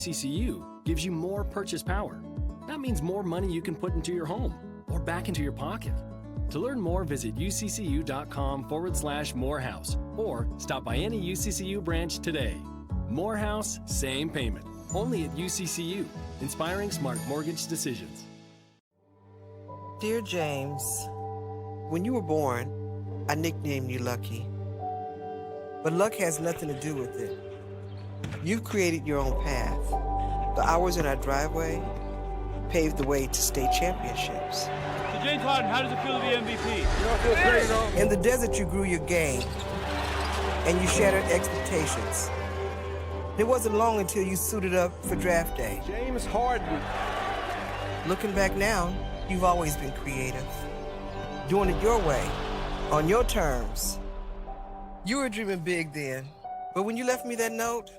UCCU gives you more purchase power. That means more money you can put into your home or back into your pocket. To learn more, visit uccu.com/Morehouse or stop by any UCCU branch today. Morehouse, same payment. Only at UCCU, inspiring smart mortgage decisions. Dear James, when you were born, I nicknamed you Lucky. But luck has nothing to do with it. You've created your own path. The hours in our driveway paved the way to state championships. So James Harden, how does it feel to be MVP? You don't feel great, though. In the desert, you grew your game, and you shattered expectations. It wasn't long until you suited up for draft day. James Harden. Looking back now, you've always been creative. Doing it your way, on your terms. You were dreaming big then, but when you left me that note,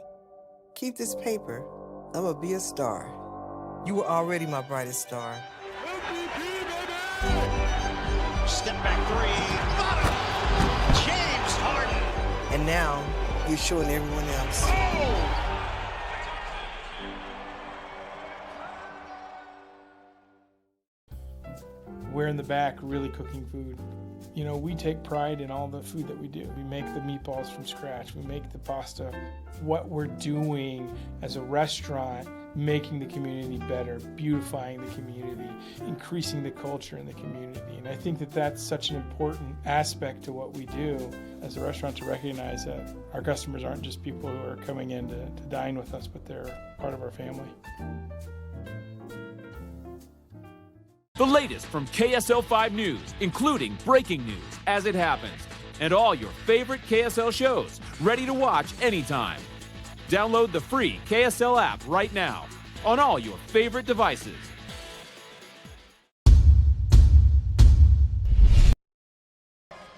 keep this paper, I'ma be a star. You were already my brightest star. MVP, baby! Step back three, bottom! James Harden! And now, you're showing everyone else. We're in the back really cooking food. You know, we take pride in all the food that we do. We make the meatballs from scratch. We make the pasta. What we're doing as a restaurant, making the community better, beautifying the community, increasing the culture in the community. And I think that that's such an important aspect to what we do as a restaurant, to recognize that our customers aren't just people who are coming in to dine with us, but they're part of our family. The latest from KSL 5 News, including breaking news as it happens, and all your favorite KSL shows, ready to watch anytime. Download the free KSL app right now on all your favorite devices.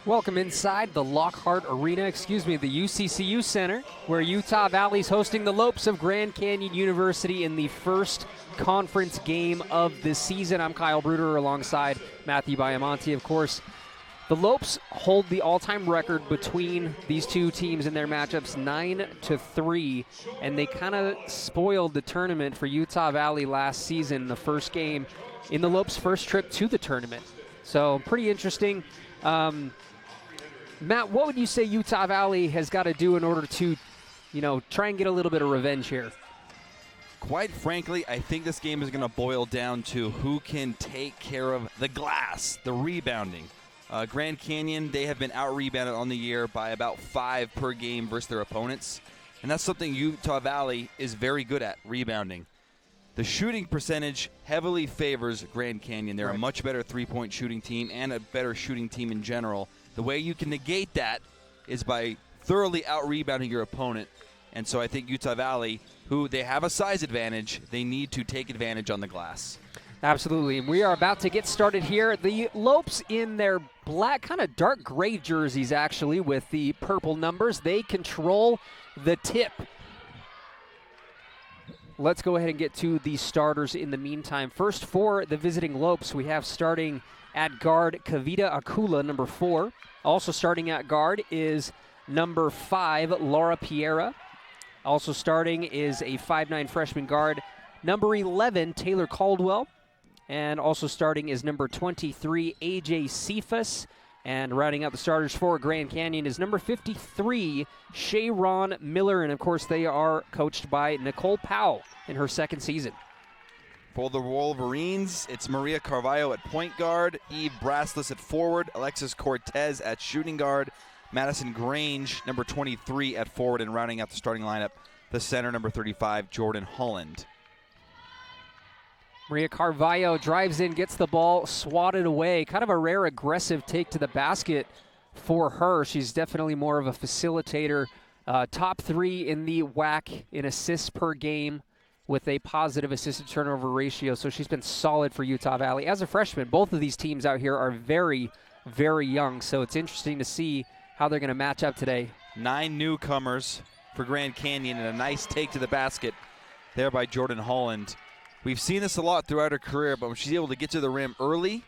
Welcome inside the Lockhart Arena, the UCCU Center, where Utah Valley's hosting the Lopes of Grand Canyon University in the first conference game of the season. I'm Kyle Bruder alongside Matthew Biamonte, of course. The Lopes hold the all-time record between these two teams in their matchups, 9-3, and they kind of spoiled the tournament for Utah Valley last season, the first game in the Lopes' first trip to the tournament. So pretty interesting. Matt, what would you say Utah Valley has got to do in order to, try and get a little bit of revenge here? Quite frankly, I think this game is going to boil down to who can take care of the glass, the rebounding. Grand Canyon, they have been out-rebounded on the year by about 5 per game versus their opponents, and that's something Utah Valley is very good at, rebounding. The shooting percentage heavily favors Grand Canyon. They're a much better three-point shooting team and a better shooting team in general. The way you can negate that is by thoroughly out-rebounding your opponent. And so I think Utah Valley, who they have a size advantage, they need to take advantage on the glass. Absolutely. We are about to get started here. The Lopes in their black, kind of dark gray jerseys, actually, with the purple numbers. They control the tip. Let's go ahead and get to the starters in the meantime. First, for the visiting Lopes, we have starting at guard Kavita Akula, number 4. Also starting at guard is number 5, Laura Piera. Also starting is a 5'9" freshman guard, number 11, Taylor Caldwell. And also starting is number 23, AJ Cephas. And rounding out the starters for Grand Canyon is number 53, Shayron Miller. And, of course, they are coached by Nicole Powell in her second season. For the Wolverines, it's Maria Carvalho at point guard, Eve Brassless at forward, Alexis Cortez at shooting guard, Madison Grange, number 23, at forward, and rounding out the starting lineup, the center, number 35, Jordan Holland. Maria Carvalho drives in, gets the ball swatted away. Kind of a rare aggressive take to the basket for her. She's definitely more of a facilitator. Top 3 in the WAC in assists per game with a positive assist-to-turnover ratio. So she's been solid for Utah Valley. As a freshman, both of these teams out here are very, very young. So it's interesting to see how they're going to match up today. 9 newcomers for Grand Canyon, and a nice take to the basket there by Jordan Holland. We've seen this a lot throughout her career, but when she's able to get to the rim early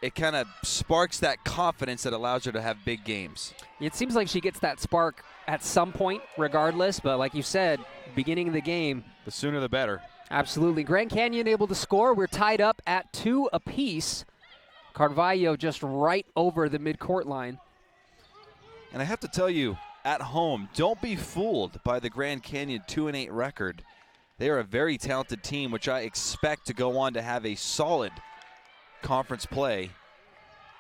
it kind of sparks that confidence that allows her to have big games. It seems like she gets that spark at some point regardless, but like you said, beginning of the game. The sooner the better. Absolutely. Grand Canyon able to score. We're tied up at 2 apiece. Carvalho just right over the midcourt line. And I have to tell you, at home, don't be fooled by the Grand Canyon 2-8 record. They are a very talented team, which I expect to go on to have a solid conference play.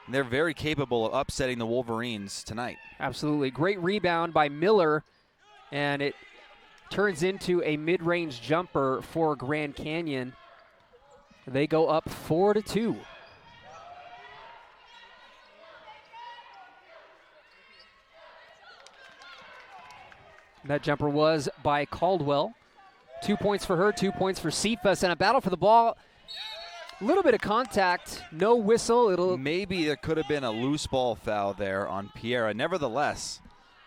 And they're very capable of upsetting the Wolverines tonight. Absolutely. Great rebound by Miller, and it turns into a mid-range jumper for Grand Canyon. They go up 4-2. That jumper was by Caldwell. 2 points for her, 2 points for Cephas, and a battle for the ball. A little bit of contact, no whistle. Maybe there could have been a loose ball foul there on Piera. Nevertheless,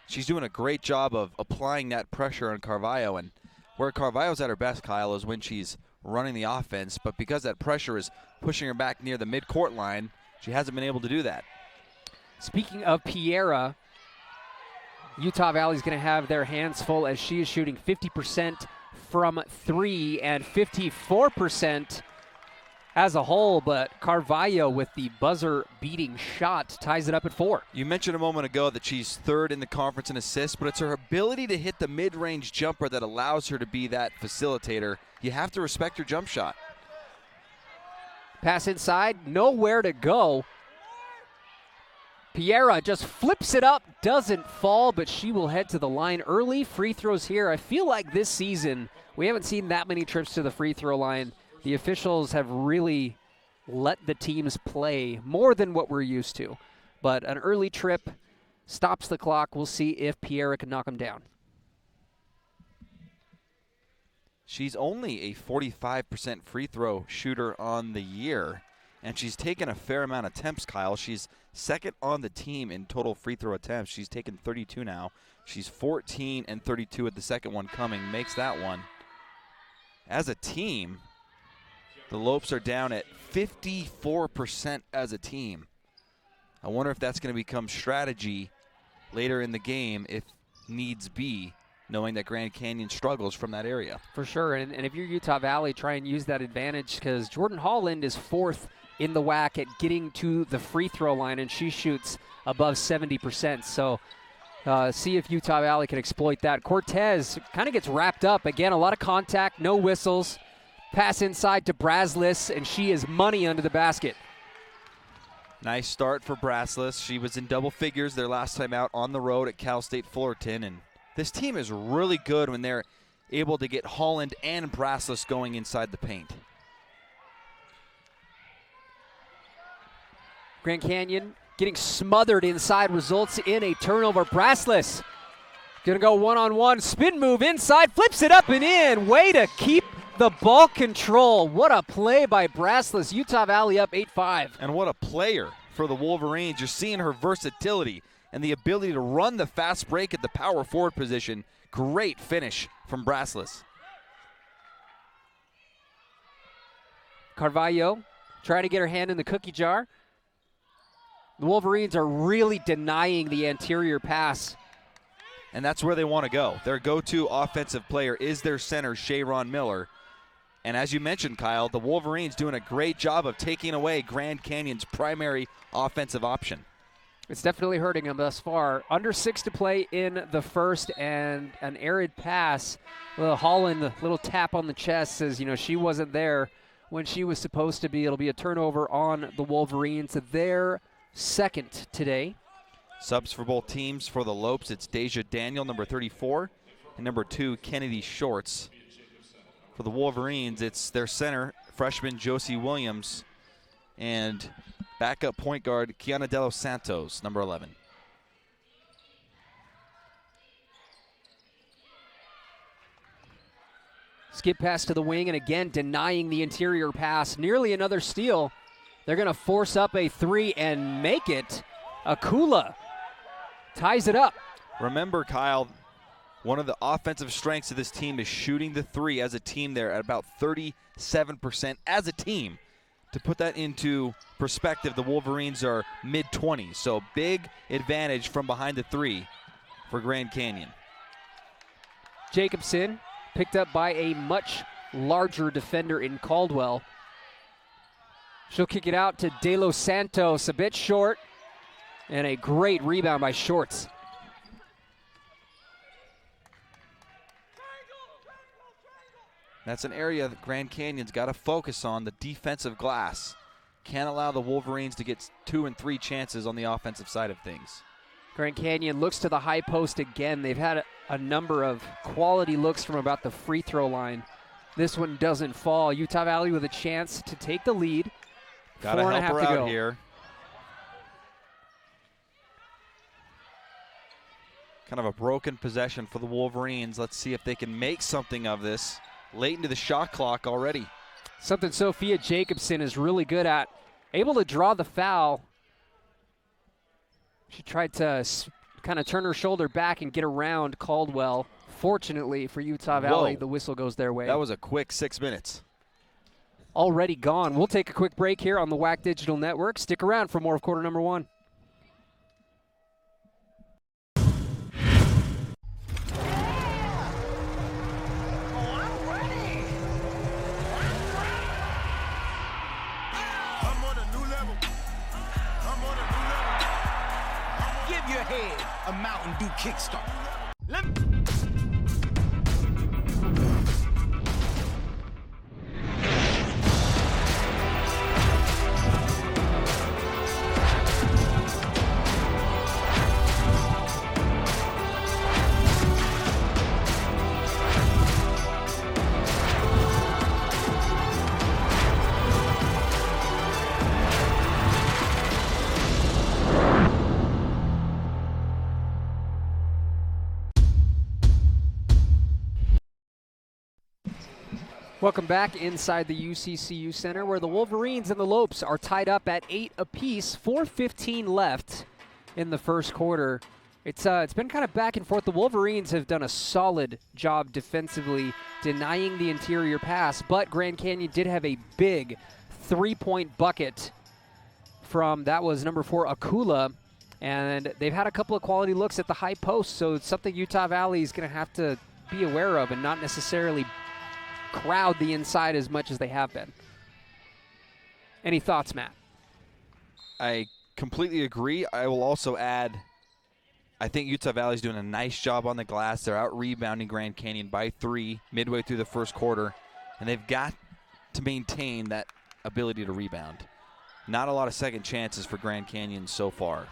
she's doing a great job of applying that pressure on Carvalho. And where Carvalho's at her best, Kyle, is when she's running the offense. But because that pressure is pushing her back near the midcourt line, she hasn't been able to do that. Speaking of Piera, Utah Valley's going to have their hands full as she is shooting 50% from 3 and 54% as a whole, but Carvalho with the buzzer-beating shot ties it up at 4. You mentioned a moment ago that she's third in the conference in assists, but it's her ability to hit the mid-range jumper that allows her to be that facilitator. You have to respect her jump shot. Pass inside, nowhere to go. Piera just flips it up, doesn't fall, but she will head to the line early. Free throws here. I feel like this season we haven't seen that many trips to the free throw line. The officials have really let the teams play more than what we're used to. But an early trip stops the clock. We'll see if Piera can knock them down. She's only a 45% free throw shooter on the year, and she's taken a fair amount of attempts, Kyle. She's second on the team in total free throw attempts. She's taken 32 now. She's 14 and 32 at the second one coming, makes that one. As a team, the Lopes are down at 54% as a team. I wonder if that's going to become strategy later in the game if needs be, knowing that Grand Canyon struggles from that area. For sure, and if you're Utah Valley, try and use that advantage because Jordan Holland is 4th in the WAC at getting to the free throw line, and she shoots above 70%. So see if Utah Valley can exploit that. Cortez kind of gets wrapped up. Again, a lot of contact, no whistles. Pass inside to Brazlis, and she is money under the basket. Nice start for Brazlis. She was in double figures their last time out on the road at Cal State Fullerton, and this team is really good when they're able to get Holland and Brazlis going inside the paint. Grand Canyon getting smothered inside results in a turnover. Brazlis gonna go one-on-one, spin move inside, flips it up and in. Way to keep the ball control. What a play by Brazlis. Utah Valley up 8-5. And what a player for the Wolverines. You're seeing her versatility and the ability to run the fast break at the power forward position. Great finish from Brazlis. Carvalho trying to get her hand in the cookie jar. The Wolverines are really denying the anterior pass. And that's where they want to go. Their go-to offensive player is their center, Shayron Miller. And as you mentioned, Kyle, the Wolverines doing a great job of taking away Grand Canyon's primary offensive option. It's definitely hurting them thus far. Under 6 to play in the first, and an arid pass. Well, Holland, a little tap on the chest, says, she wasn't there when she was supposed to be. It'll be a turnover on the Wolverines. Their second today. Subs for both teams. For the Lopes, it's Deja Daniel, number 34, and number 2, Kennedy Shorts. For the Wolverines, it's their center, freshman Josie Williams, and backup point guard Kiana De Los Santos, number 11. Skip pass to the wing, and again denying the interior pass. Nearly another steal. They're going to force up a 3 and make it. Akula ties it up. Remember, Kyle, one of the offensive strengths of this team is shooting the 3 as a team. They're at about 37% as a team. To put that into perspective, the Wolverines are mid-20s, so big advantage from behind the three for Grand Canyon. Jacobson picked up by a much larger defender in Caldwell. She'll kick it out to De Los Santos, a bit short, and a great rebound by Shorts. That's an area that Grand Canyon's got to focus on, the defensive glass. Can't allow the Wolverines to get 2 and 3 chances on the offensive side of things. Grand Canyon looks to the high post again. They've had a number of quality looks from about the free throw line. This one doesn't fall. Utah Valley with a chance to take the lead. Got to help her out here. Kind of a broken possession for the Wolverines. Let's see if they can make something of this. Late into the shot clock already. Something Sophia Jacobson is really good at. Able to draw the foul. She tried to kind of turn her shoulder back and get around Caldwell. Fortunately for Utah Valley, the whistle goes their way. That was a quick 6 minutes. Already gone. We'll take a quick break here on the WAC Digital Network. Stick around for more of quarter number 1. Your head a Mountain Dew kickstart. Welcome back inside the UCCU Center, where the Wolverines and the Lopes are tied up at 8 apiece. 4:15 left in the first quarter. It's been kind of back and forth. The Wolverines have done a solid job defensively, denying the interior pass, but Grand Canyon did have a big 3-point bucket from, that was number 4, Akula, and they've had a couple of quality looks at the high post, so it's something Utah Valley is going to have to be aware of and not necessarily crowd the inside as much as they have been. Any thoughts, Matt? I completely agree. I will also add, I think Utah Valley's doing a nice job on the glass. They're out rebounding Grand Canyon by 3 midway through the first quarter, and they've got to maintain that ability to rebound. Not a lot of second chances for Grand Canyon so far.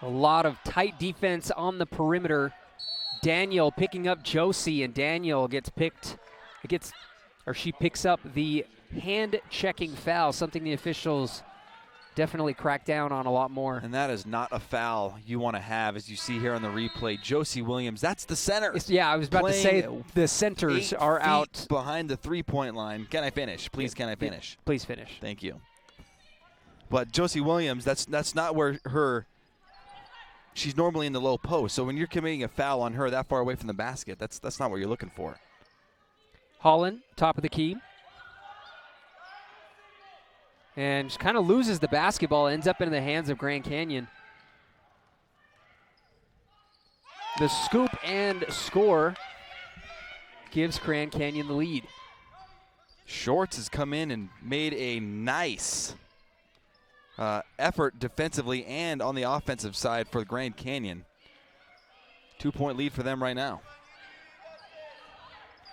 A lot of tight defense on the perimeter. Daniel picking up Josie, and Daniel she picks up the hand-checking foul, something the officials definitely crack down on a lot more. And that is not a foul you want to have, as you see here on the replay. Josie Williams, that's the center. Yeah, I was about to say the centers are out behind the three-point line. Can I finish? Please, can I finish? Please finish. Thank you. But Josie Williams, that's not where she's normally in the low post. So when you're committing a foul on her that far away from the basket, that's not what you're looking for. Holland, top of the key. And just kind of loses the basketball, ends up in the hands of Grand Canyon. The scoop and score gives Grand Canyon the lead. Shorts has come in and made a nice effort defensively and on the offensive side for Grand Canyon. 2-point lead for them right now.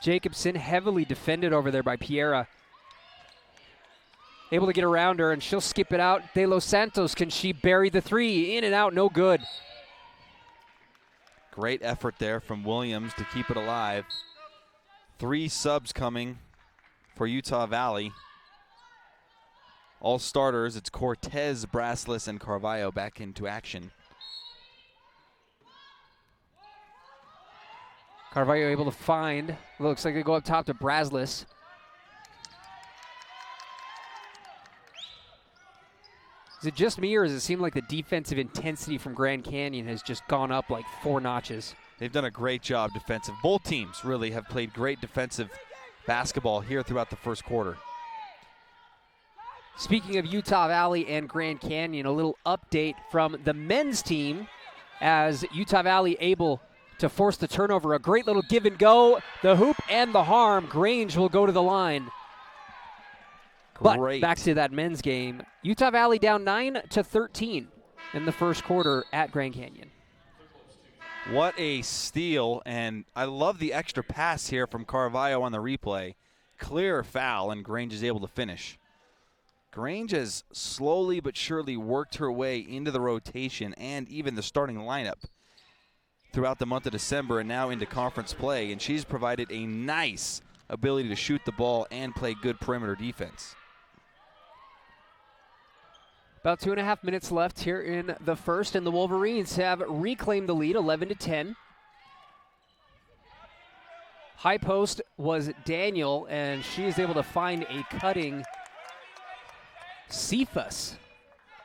Jacobson heavily defended over there by Piera. Able to get around her, and she'll skip it out. De Los Santos, can she bury the three? In and out, no good. Great effort there from Williams to keep it alive. 3 subs coming for Utah Valley. All starters, it's Cortez, Braslis, and Carvalho back into action. Carvalho able to find. Looks like they go up top to Braslis. Is it just me, or does it seem like the defensive intensity from Grand Canyon has just gone up like 4 notches? They've done a great job defensive. Both teams really have played great defensive basketball here throughout the first quarter. Speaking of Utah Valley and Grand Canyon, a little update from the men's team as Utah Valley able to force the turnover. A great little give and go. The hoop and the harm. Grange will go to the line. Great. But back to that men's game. Utah Valley down 9-13 in the first quarter at Grand Canyon. What a steal, and I love the extra pass here from Carvalho on the replay. Clear foul, and Grange is able to finish. Grange has slowly but surely worked her way into the rotation and even the starting lineup throughout the month of December and now into conference play, and she's provided a nice ability to shoot the ball and play good perimeter defense. About 2.5 minutes left here in the first, and the Wolverines have reclaimed the lead, 11-10. High post was Daniel, and she is able to find a cutting Cephas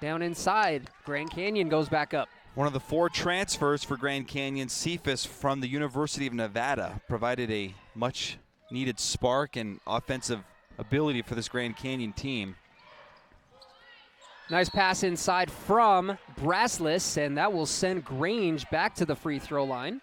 down inside. Grand Canyon goes back up. One of the 4 transfers for Grand Canyon, Cephas from the University of Nevada, provided a much-needed spark and offensive ability for this Grand Canyon team. Nice pass inside from Braslis, and that will send Grange back to the free throw line.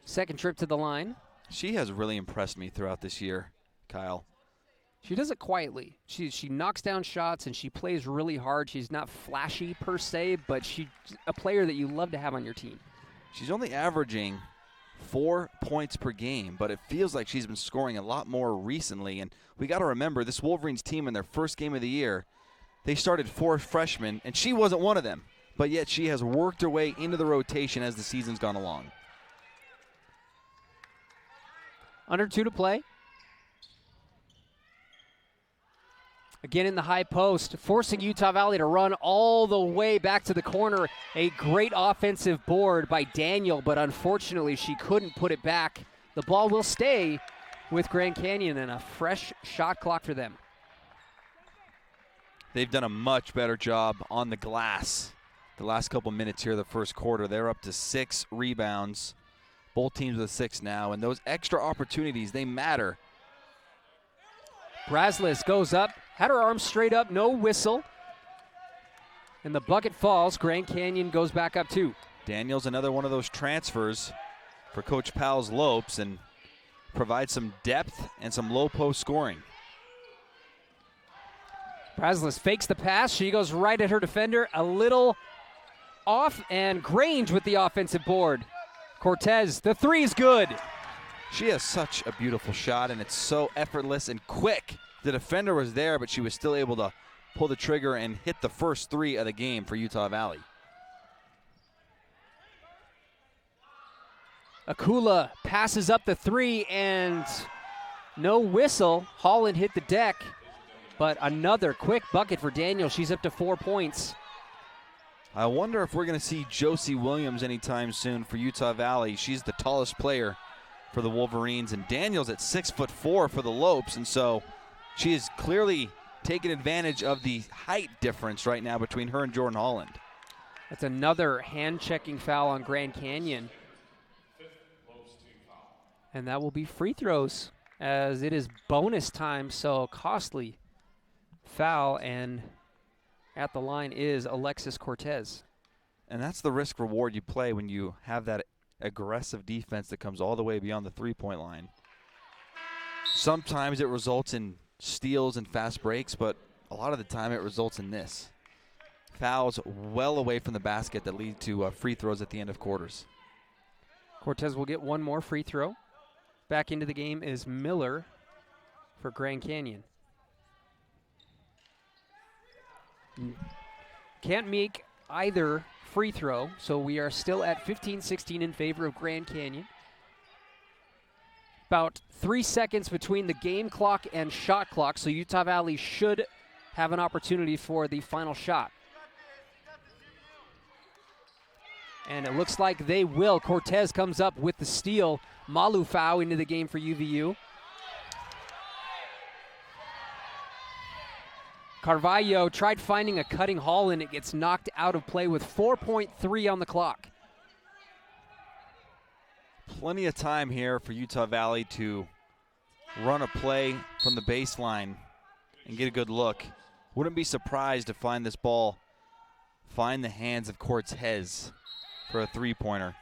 Second trip to the line. She has really impressed me throughout this year, Kyle. She does it quietly. She knocks down shots, and she plays really hard. She's not flashy per se, but she's a player that you love to have on your team. She's only averaging 4 points per game, but it feels like she's been scoring a lot more recently. And we got to remember, this Wolverines team in their first game of the year, they started 4 freshmen, and she wasn't one of them. But yet she has worked her way into the rotation as the season's gone along. Under 2 to play. Again in the high post, forcing Utah Valley to run all the way back to the corner. A great offensive board by Daniel, but unfortunately she couldn't put it back. The ball will stay with Grand Canyon and a fresh shot clock for them. They've done a much better job on the glass the last couple minutes here of the first quarter. They're up to 6 rebounds. Both teams with 6 now, and those extra opportunities, they matter. Braslis goes up, had her arms straight up, no whistle. And the bucket falls. Grand Canyon goes back up 2. Daniel's another one of those transfers for Coach Powell's Lopes and provides some depth and some low post scoring. Braslis fakes the pass. She goes right at her defender, a little off, and Grange with the offensive board. Cortez, the 3 is good. She has such a beautiful shot, and it's so effortless and quick. The defender was there, but she was still able to pull the trigger and hit the first 3 of the game for Utah Valley. Akula passes up the 3, and no whistle. Holland hit the deck, but another quick bucket for Daniel. She's up to 4 points. I wonder if we're going to see Josie Williams anytime soon for Utah Valley. She's the tallest player for the Wolverines, and Daniel's at 6'4" for the Lopes, and so she is clearly taking advantage of the height difference right now between her and Jordan Holland. That's another hand-checking foul on Grand Canyon. And that will be free throws as it is bonus time, so costly foul, and at the line is Alexis Cortez. And that's the risk reward you play when you have that aggressive defense that comes all the way beyond the three-point line. Sometimes it results in steals and fast breaks, but a lot of the time it results in this. Fouls well away from the basket that lead to free throws at the end of quarters. Cortez will get one more free throw. Back into the game is Miller for Grand Canyon. Can't make either free throw, so we are still at 15-16 in favor of Grand Canyon. About 3 seconds between the game clock and shot clock, so Utah Valley should have an opportunity for the final shot. And it looks like they will. Cortez comes up with the steal. Malufau into the game for UVU. Carvalho tried finding a cutting haul, and it gets knocked out of play with 4.3 on the clock. Plenty of time here for Utah Valley to run a play from the baseline and get a good look. Wouldn't be surprised to find this ball find the hands of Cortez for a three-pointer.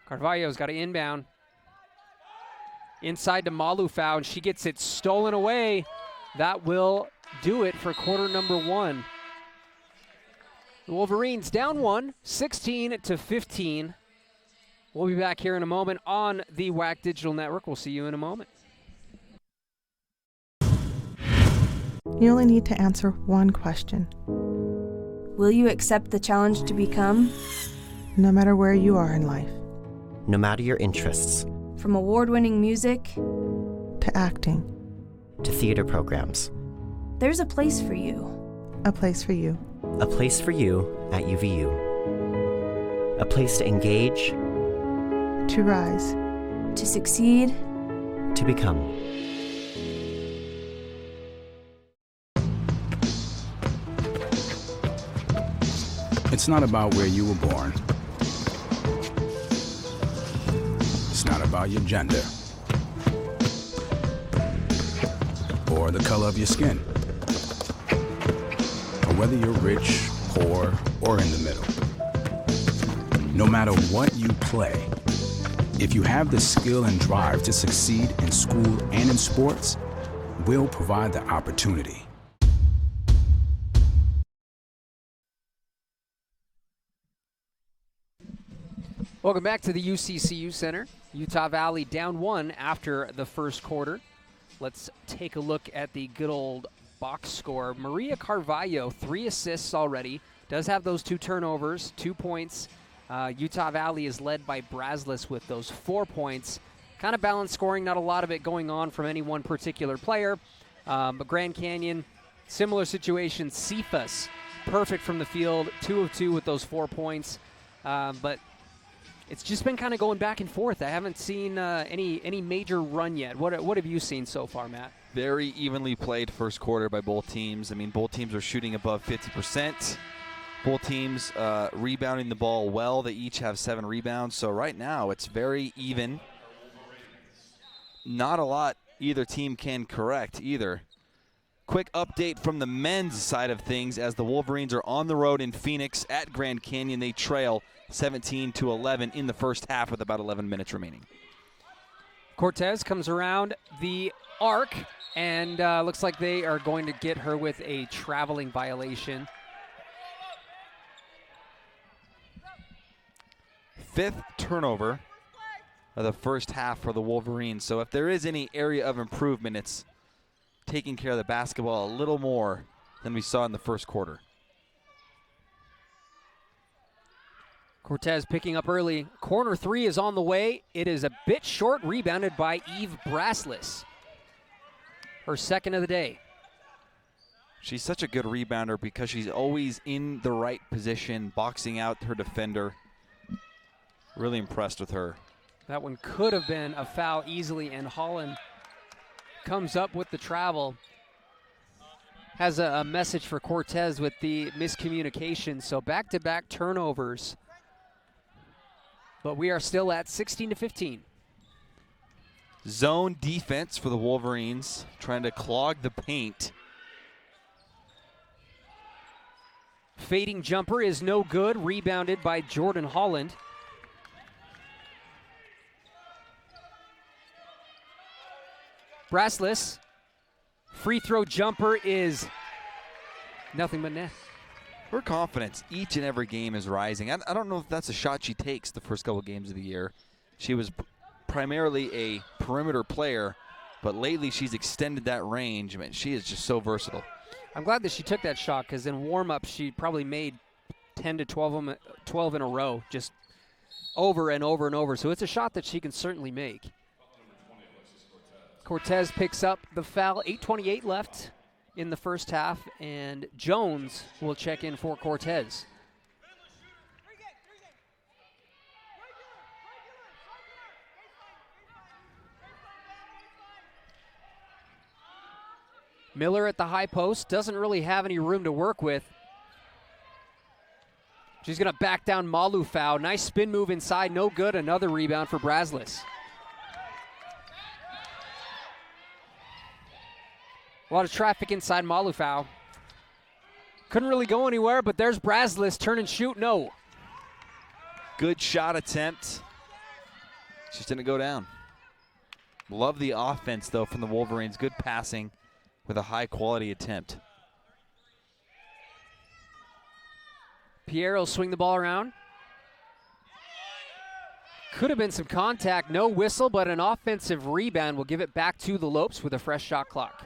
Carvalho's got to inbound. Inside to Malufau, and she gets it stolen away. That will do it for quarter number 1. The Wolverines down 1, 16-15. We'll be back here in a moment on the WAC Digital Network. We'll see you in a moment. You only need to answer one question. Will you accept the challenge to become? No matter where you are in life. No matter your interests. From award-winning music to acting. To theater programs. There's a place for you. A place for you. A place for you at UVU. A place to engage. To rise. To succeed. To become. It's not about where you were born. It's not about your gender. Or the color of your skin. Or whether you're rich, poor, or in the middle. No matter what you play, if you have the skill and drive to succeed in school and in sports, we'll provide the opportunity. Welcome back to the UCCU Center. Utah Valley down 1 after the first quarter. Let's take a look at the good old box score. Maria Carvalho, 3 assists already. Does have those 2 turnovers, 2 points. Utah Valley is led by Brazlis with those 4 points. Kind of balanced scoring, not a lot of it going on from any one particular player. But Grand Canyon, similar situation. Cephas, perfect from the field, 2 of 2 with those 4 points. But it's just been kind of going back and forth. I haven't seen any major run yet. What have you seen so far, Matt? Very evenly played first quarter by both teams. I mean, both teams are shooting above 50%. Both teams rebounding the ball well. They each have 7 rebounds. So right now it's very even. Not a lot either team can correct either. Quick update from the men's side of things as the Wolverines are on the road in Phoenix at Grand Canyon. They trail 17-11 in the first half with about 11 minutes remaining. Cortez comes around the arc and looks like they are going to get her with a traveling violation. 5th turnover of the first half for the Wolverines. So if there is any area of improvement, it's taking care of the basketball a little more than we saw in the first quarter. Cortez picking up early. Corner 3 is on the way. It is a bit short, rebounded by Eve Brazlis. Her second of the day. She's such a good rebounder because she's always in the right position, boxing out her defender. Really impressed with her. That one could have been a foul easily, and Holland comes up with the travel. Has a message for Cortez with the miscommunication. So back-to-back turnovers. But we are still at 16-15. Zone defense for the Wolverines, trying to clog the paint. Fading jumper is no good, rebounded by Jordan Holland. Brazlis, free throw jumper is nothing but net. Her confidence each and every game is rising. I don't know if that's a shot she takes the first couple games of the year. She was primarily a perimeter player, but lately she's extended that range. I mean, she is just so versatile. I'm glad that she took that shot because in warm-up she probably made 10 to 12 in a row, just over and over and over. So it's a shot that she can certainly make. Cortez picks up the foul, 8:28 left in the first half, and Jones will check in for Cortez. Miller at the high post, doesn't really have any room to work with. She's going to back down Malufau. Nice spin move inside, no good. Another rebound for Brazlis. A lot of traffic inside Malufau. Couldn't really go anywhere, but there's Brazlis. Turn and shoot, no. Good shot attempt. Just didn't go down. Love the offense, though, from the Wolverines. Good passing with a high-quality attempt. Pierre will swing the ball around. Could have been some contact. No whistle, but an offensive rebound will give it back to the Lopes with a fresh shot clock.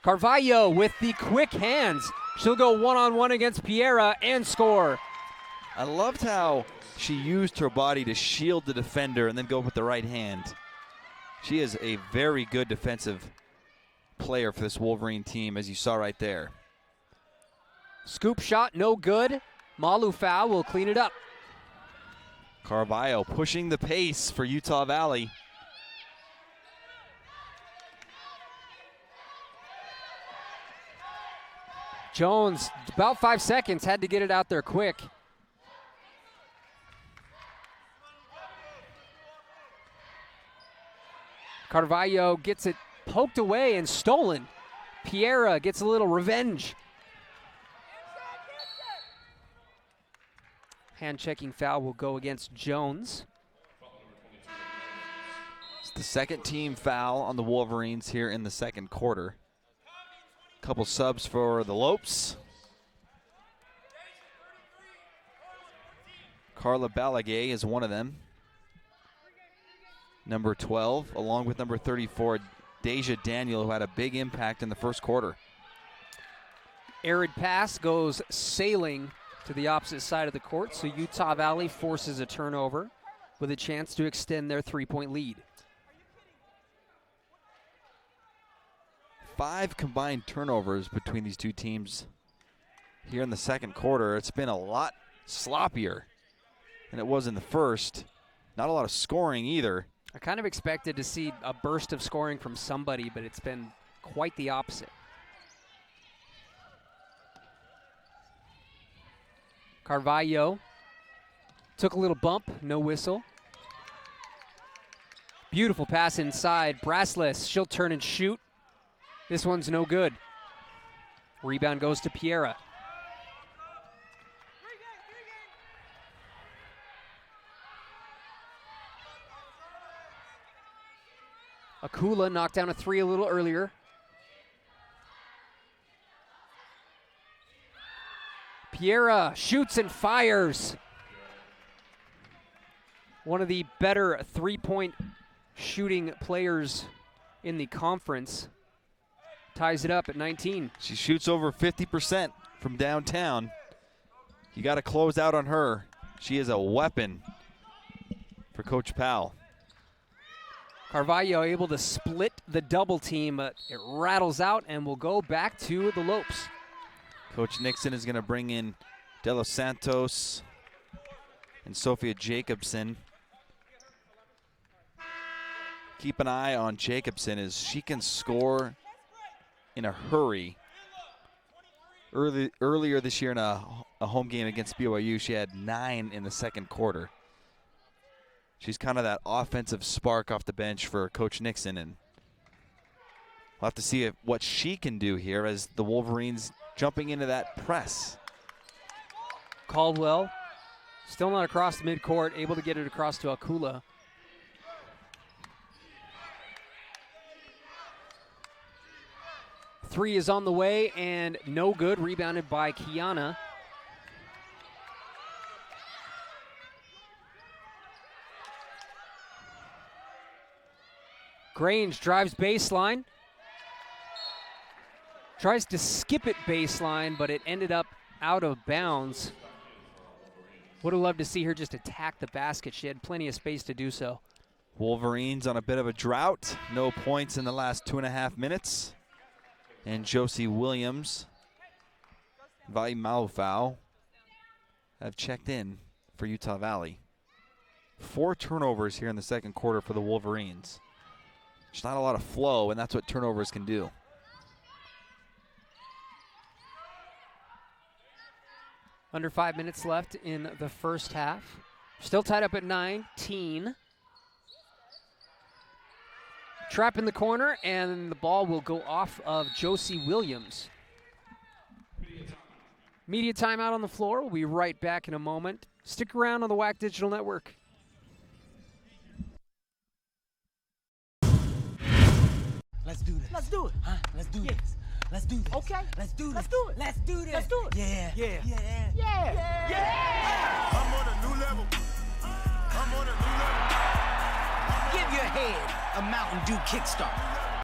Carvalho with the quick hands. She'll go one-on-one against Piera and score. I loved how she used her body to shield the defender and then go with the right hand. She is a very good defensive player for this Wolverine team, as you saw right there. Scoop shot, no good. Malufau will clean it up. Carvalho pushing the pace for Utah Valley. Jones, about 5 seconds, had to get it out there quick. Carvalho gets it poked away and stolen. Piera gets a little revenge. Hand-checking foul will go against Jones. It's the second team foul on the Wolverines here in the second quarter. Couple subs for the Lopes. Carla Balagay is one of them. Number 12, along with number 34, Deja Daniel, who had a big impact in the first quarter. Arid pass goes sailing to the opposite side of the court, so Utah Valley forces a turnover with a chance to extend their three-point lead. 5 combined turnovers between these two teams here in the second quarter. It's been a lot sloppier than it was in the first. Not a lot of scoring either. I kind of expected to see a burst of scoring from somebody, but it's been quite the opposite. Carvalho took a little bump, no whistle. Beautiful pass inside. Brazlis, she'll turn and shoot. This one's no good. Rebound goes to Piera. Akula knocked down a three a little earlier. Piera shoots and fires. One of the better three-point shooting players in the conference. Ties it up at 19. She shoots over 50% from downtown. You got to close out on her. She is a weapon for Coach Powell. Carvalho able to split the double team, but it rattles out and will go back to the Lopes. Coach Nixon is going to bring in De Los Santos and Sophia Jacobson. Keep an eye on Jacobson as she can score in a hurry. Earlier this year in a home game against BYU, she had 9 in the second quarter. She's kind of that offensive spark off the bench for Coach Nixon, and we'll have to see what she can do here as the Wolverines jumping into that press. Caldwell still not across the midcourt, able to get it across to Akula. Three is on the way and no good, rebounded by Kiana. Grange drives baseline. Tries to skip it baseline, but it ended up out of bounds. Would have loved to see her just attack the basket. She had plenty of space to do so. Wolverines on a bit of a drought. No points in the last 2.5 minutes. And Josie Williams, Vai Malufau have checked in for Utah Valley. 4 turnovers here in the second quarter for the Wolverines. There's not a lot of flow, and that's what turnovers can do. Under 5 minutes left in the first half. Still tied up at 19. Trap in the corner, and the ball will go off of Josie Williams. Media timeout on the floor. We'll be right back in a moment. Stick around on the WAC Digital Network. Let's do this. Let's do it. Huh? Let's do this. Let's do this. Okay. Let's do this. Let's do it. Let's do this. Let's do it. Yeah. Yeah. Yeah. Yeah. Yeah. I'm on a new level. I'm on a new level. Give your head a Mountain Dew kickstart.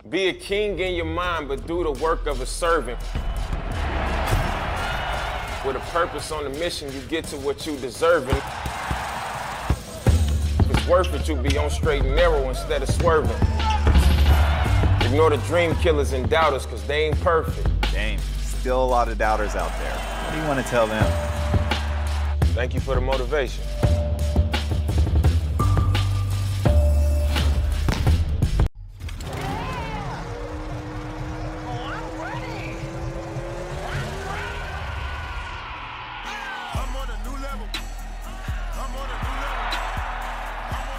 Be a king in your mind, but do the work of a servant. With a purpose on the mission, you get to what you deserving. If it's worth it, you'll be on straight and narrow instead of swerving. Ignore the dream killers and doubters, cause they ain't perfect. Dang, still a lot of doubters out there. What do you want to tell them? Thank you for the motivation.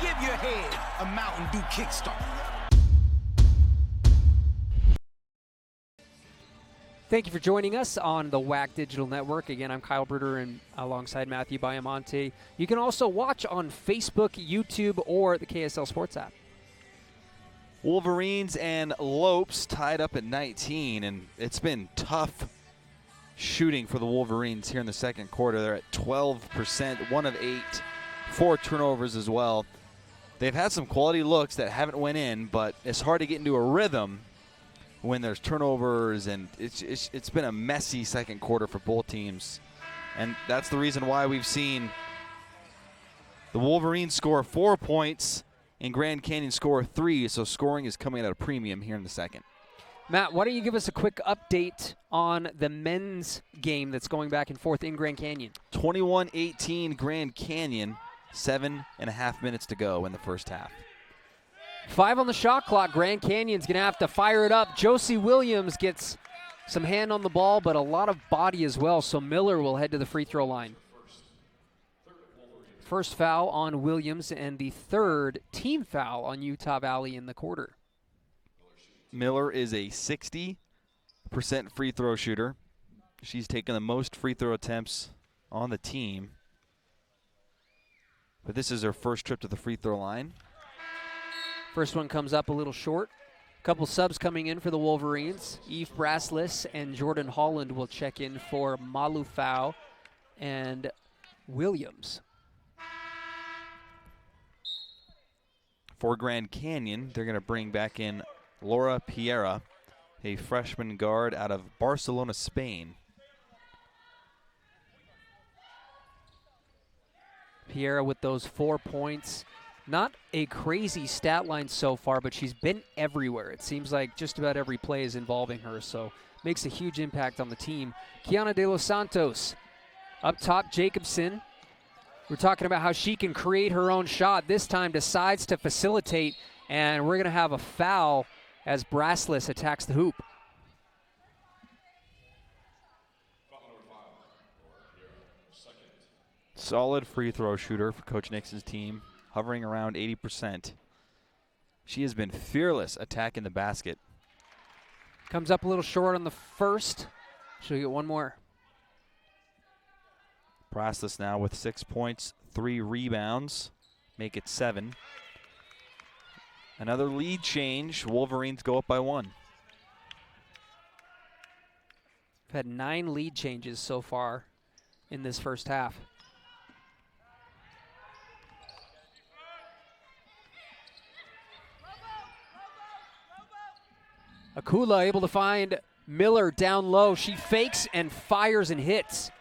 Give your head a Mountain Dew kickstart. Thank you for joining us on the WAC Digital Network. Again, I'm Kyle Bruder and alongside Matthew Baiamonte. You can also watch on Facebook, YouTube, or the KSL Sports app. Wolverines and Lopes tied up at 19, and it's been tough shooting for the Wolverines here in the second quarter. They're at 12%, 1 of 8, 4 turnovers as well. They've had some quality looks that haven't went in, but it's hard to get into a rhythm when there's turnovers, and it's been a messy second quarter for both teams. And that's the reason why we've seen the Wolverines score 4 points and Grand Canyon score 3, so scoring is coming at a premium here in the second. Matt, why don't you give us a quick update on the men's game that's going back and forth in Grand Canyon? 21-18 Grand Canyon, 7.5 minutes to go in the first half. 5 on the shot clock. Grand Canyon's going to have to fire it up. Josie Williams gets some hand on the ball, but a lot of body as well, so Miller will head to the free throw line. First foul on Williams and the third team foul on Utah Valley in the quarter. Miller is a 60% free throw shooter. She's taken the most free throw attempts on the team. But this is her first trip to the free throw line. First one comes up a little short. A couple subs coming in for the Wolverines. Eve Braslis and Jordan Holland will check in for Malufau and Williams. For Grand Canyon, they're going to bring back in Laura Piera, a freshman guard out of Barcelona, Spain. Piera with those 4 points. Not a crazy stat line so far, but she's been everywhere. It seems like just about every play is involving her, so makes a huge impact on the team. Kiana De Los Santos. Up top, Jacobson. We're talking about how she can create her own shot. This time decides to facilitate, and we're going to have a foul as Braslis attacks the hoop. Solid free throw shooter for Coach Nixon's team, hovering around 80%. She has been fearless attacking the basket. Comes up a little short on the first. She'll get one more. Braslis now with 6 points, 3 rebounds, make it 7. Another lead change. Wolverines go up by 1. We've had 9 lead changes so far in this first half. Akula able to find Miller down low. She fakes and fires and hits.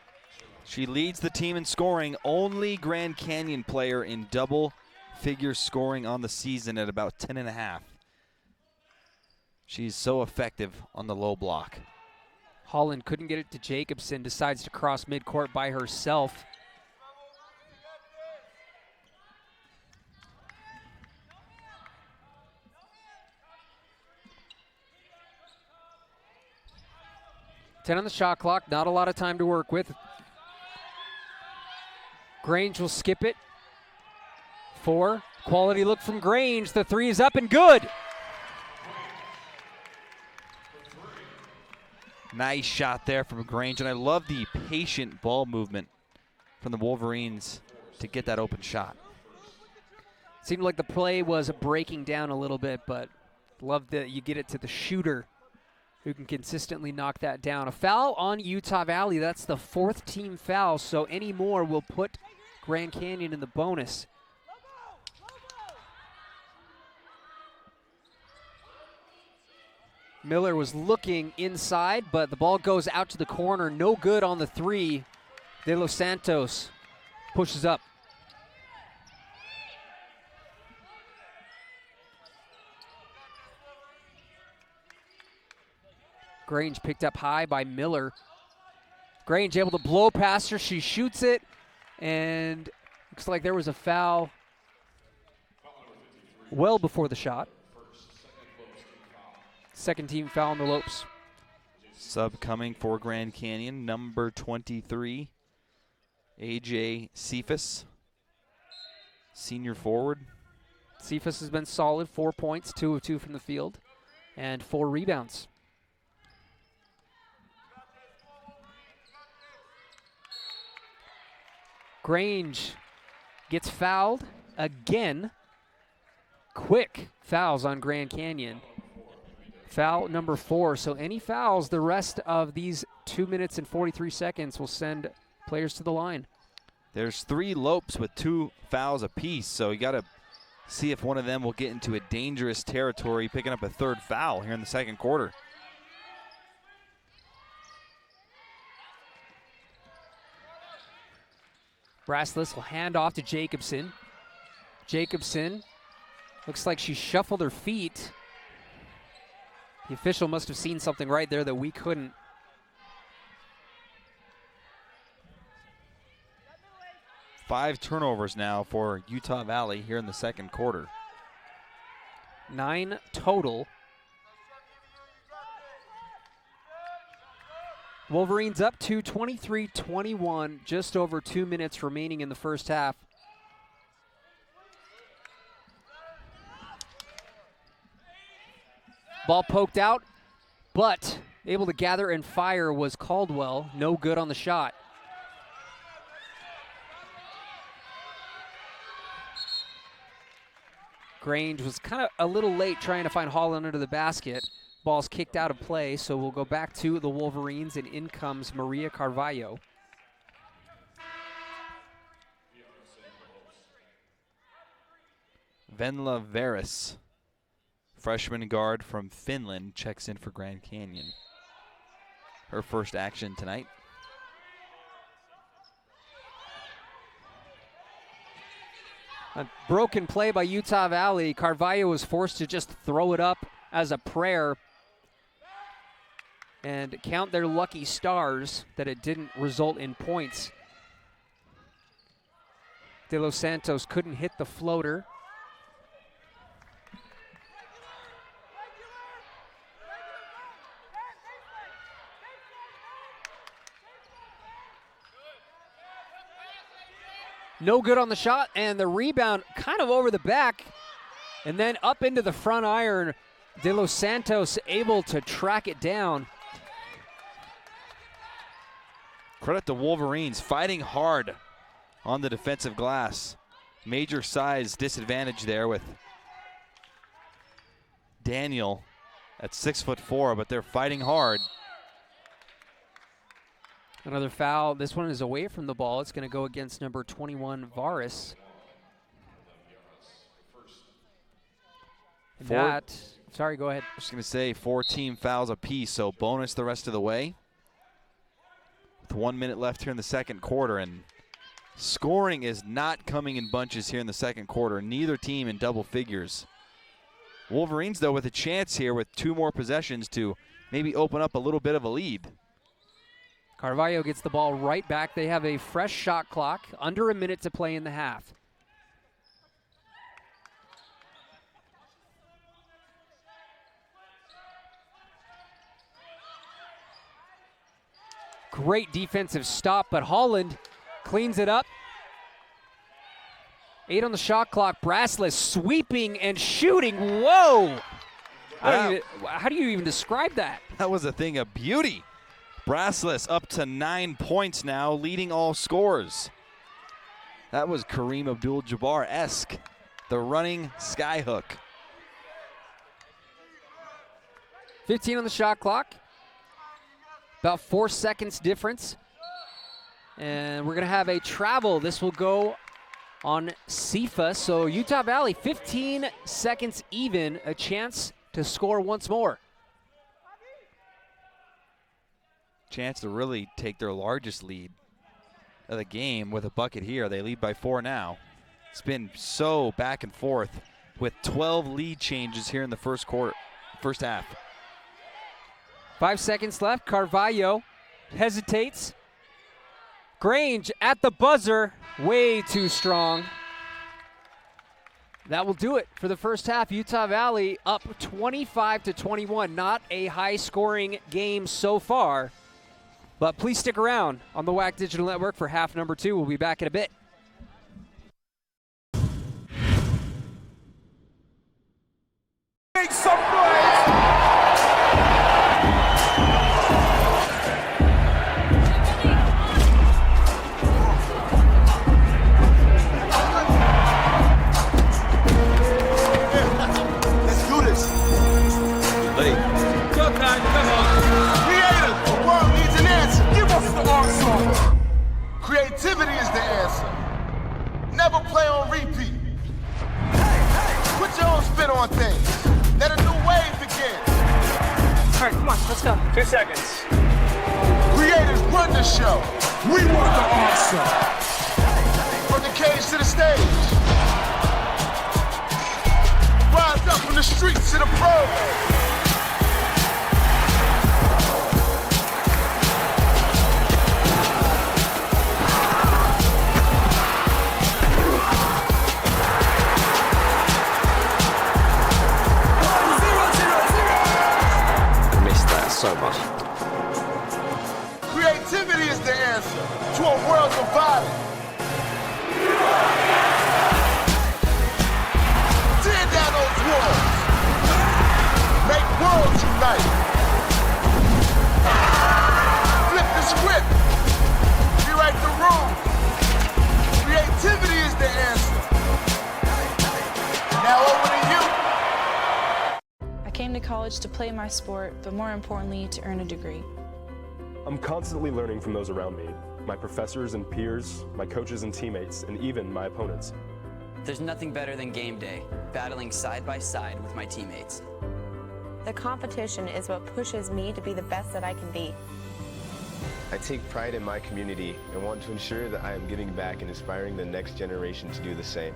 She leads the team in scoring. Only Grand Canyon player in double-figure scoring on the season at about 10.5. She's so effective on the low block. Holland couldn't get it to Jacobson. Decides to cross midcourt by herself. 10 on the shot clock, not a lot of time to work with. Grange will skip it. 4, quality look from Grange. The 3 is up and good. Nice shot there from Grange, and I love the patient ball movement from the Wolverines to get that open shot. Seemed like the play was breaking down a little bit, but love that you get it to the shooter who can consistently knock that down. A foul on Utah Valley. That's the 4th team foul, so any more will put Grand Canyon in the bonus. Miller was looking inside, but the ball goes out to the corner. No good on the 3. De Los Santos pushes up. Grange picked up high by Miller. Grange able to blow past her. She shoots it, and looks like there was a foul well before the shot. Second team foul on the Lopes. Sub coming for Grand Canyon, number 23, AJ Cephas, senior forward. Cephas has been solid, 4 points, 2 of 2 from the field, and 4 rebounds. Grange gets fouled again. Quick fouls on Grand Canyon. Foul number 4. So any fouls the rest of these 2 minutes and 43 seconds will send players to the line. There's 3 Lopes with 2 fouls apiece, so you got to see if one of them will get into a dangerous territory, picking up a 3rd foul here in the second quarter. Brassless will hand off to Jacobson. Jacobson looks like she shuffled her feet. The official must have seen something right there that we couldn't. Five turnovers now for Utah Valley here in the second quarter. 9 total. Wolverines up to 23-21, just over 2 minutes remaining in the first half. Ball poked out, but able to gather and fire was Caldwell. No good on the shot. Grange was kind of a little late trying to find Holland under the basket. Ball's kicked out of play, so we'll go back to the Wolverines, and in comes Maria Carvalho. Venla Veris, freshman guard from Finland, checks in for Grand Canyon. Her first action tonight. A broken play by Utah Valley. Carvalho was forced to just throw it up as a prayer and count their lucky stars that it didn't result in points. De Los Santos couldn't hit the floater. No good on the shot, and the rebound kind of over the back, and then up into the front iron. De Los Santos able to track it down. Credit the Wolverines, fighting hard on the defensive glass. Major size disadvantage there with Daniel at 6'4", but they're fighting hard. Another foul. This one is away from the ball. It's going to go against number 21, Varis. Sorry, go ahead. I was going to say 4 team fouls apiece, so bonus the rest of the way. With 1 minute left here in the second quarter, and scoring is not coming in bunches here in the second quarter. Neither team in double figures. Wolverines, though, with a chance here with 2 more possessions to maybe open up a little bit of a lead. Carvalho gets the ball right back. They have a fresh shot clock, under a minute to play in the half. great defensive stop, but Holland cleans it up. 8 on the shot clock. Brassless sweeping and shooting. Whoa! How do you even describe that? That was a thing of beauty. Brassless up to 9 points now, leading all scorers. That was Kareem Abdul-Jabbar-esque, the running skyhook. 15 on the shot clock. About 4 seconds difference. And we're going to have a travel. This will go on Sifa. So Utah Valley, 15 seconds even, a chance to score once more. Chance to really take their largest lead of the game with a bucket here. They lead by 4 now. It's been so back and forth with 12 lead changes here in the first half. 5 seconds left. Carvalho hesitates. Grange at the buzzer, way too strong. That will do it for the first half. Utah Valley up 25-21. Not a high-scoring game so far, but please stick around on the WAC Digital Network for half number 2. We'll be back in a bit. Make some noise! Creativity is the answer. Never play on repeat. Put your own spin on things. Let a new wave begin. All right, come on, let's go. 2 seconds. Creators run the show. We want the answer. From the cage to the stage. Rise up from the streets to the pros. So much. Creativity is the answer to a world divided. Tear down those walls. Make worlds unite. Flip the script. Rewrite the rules. Creativity is the answer. Now over to you. I came to college to play my sport, but more importantly, to earn a degree. I'm constantly learning from those around me, my professors and peers, my coaches and teammates, and even my opponents. There's nothing better than game day, battling side by side with my teammates. The competition is what pushes me to be the best that I can be. I take pride in my community and want to ensure that I am giving back and inspiring the next generation to do the same.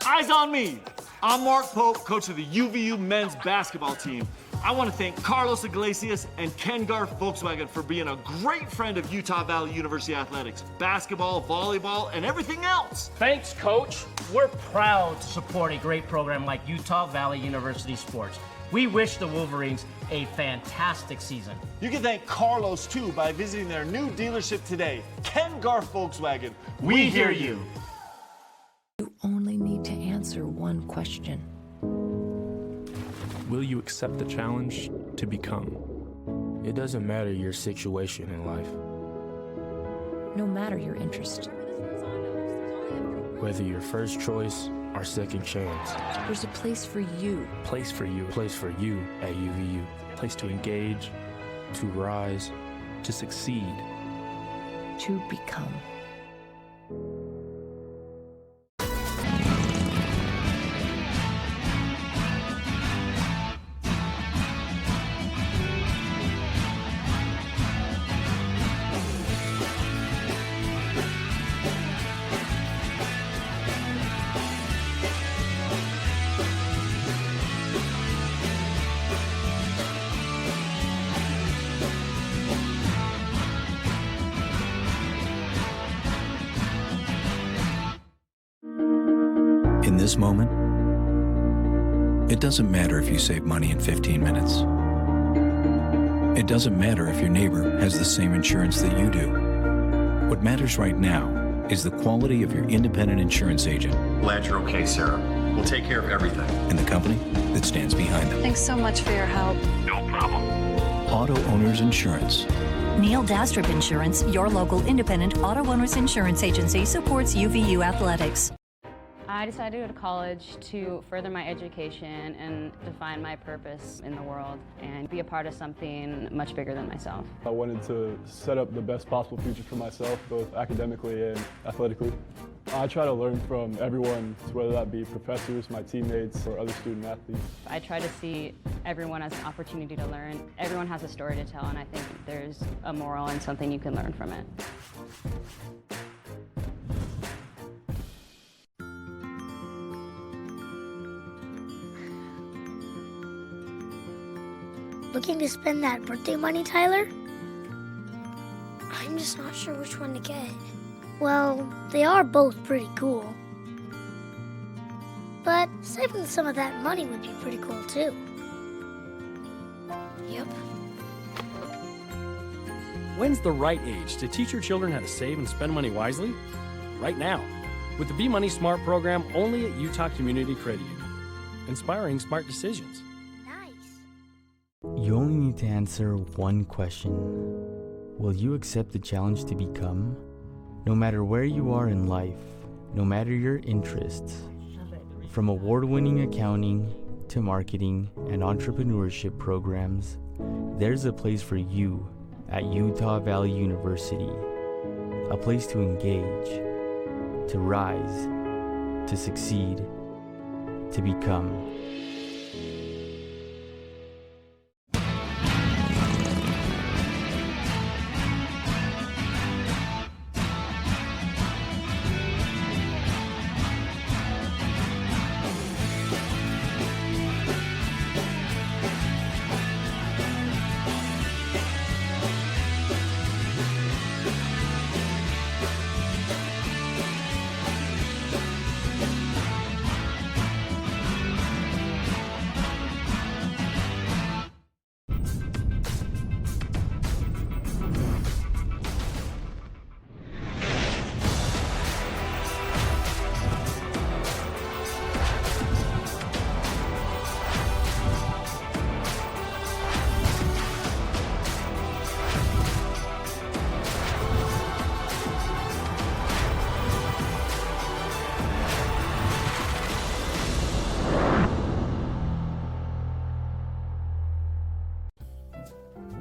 Eyes on me. I'm Mark Pope, coach of the UVU men's basketball team. I want to thank Carlos Iglesias and Ken Garff Volkswagen for being a great friend of Utah Valley University athletics, basketball, volleyball, and everything else. Thanks, Coach. We're proud to support a great program like Utah Valley University Sports. We wish the Wolverines a fantastic season. You can thank Carlos, too, by visiting their new dealership today, Ken Garff Volkswagen. We hear you. You only need to answer one question. Will you accept the challenge to become? It doesn't matter your situation in life. No matter your interest. Whether your first choice or second chance. There's a place for you. Place for you. Place for you at UVU. Place to engage, to rise, to succeed, to become. In this moment, It doesn't matter if you save money in 15 minutes. It doesn't matter if your neighbor has the same insurance that you do. What matters right now is the quality of your independent insurance agent. Glad you're okay, Sarah. We'll take care of everything. And the company that stands behind them. Thanks so much for your help. No problem. Auto Owners Insurance. Neil Dastrup Insurance, your local independent auto owners insurance agency, supports UVU athletics. I decided to go to college to further my education and define my purpose in the world and be a part of something much bigger than myself. I wanted to set up the best possible future for myself, both academically and athletically. I try to learn from everyone, whether that be professors, my teammates, or other student athletes. I try to see everyone as an opportunity to learn. Everyone has a story to tell, and I think there's a moral and something you can learn from it. Looking to spend that birthday money, Tyler? I'm just not sure which one to get. Well, they are both pretty cool. But saving some of that money would be pretty cool too. Yep. When's the right age to teach your children how to save and spend money wisely? Right now, with the Be Money Smart program only at Utah Community Credit Union. Inspiring smart decisions. You only need to answer one question. Will you accept the challenge to become? No matter where you are in life, no matter your interests, from award-winning accounting to marketing and entrepreneurship programs, there's a place for you at Utah Valley University. A place to engage, to rise, to succeed, to become.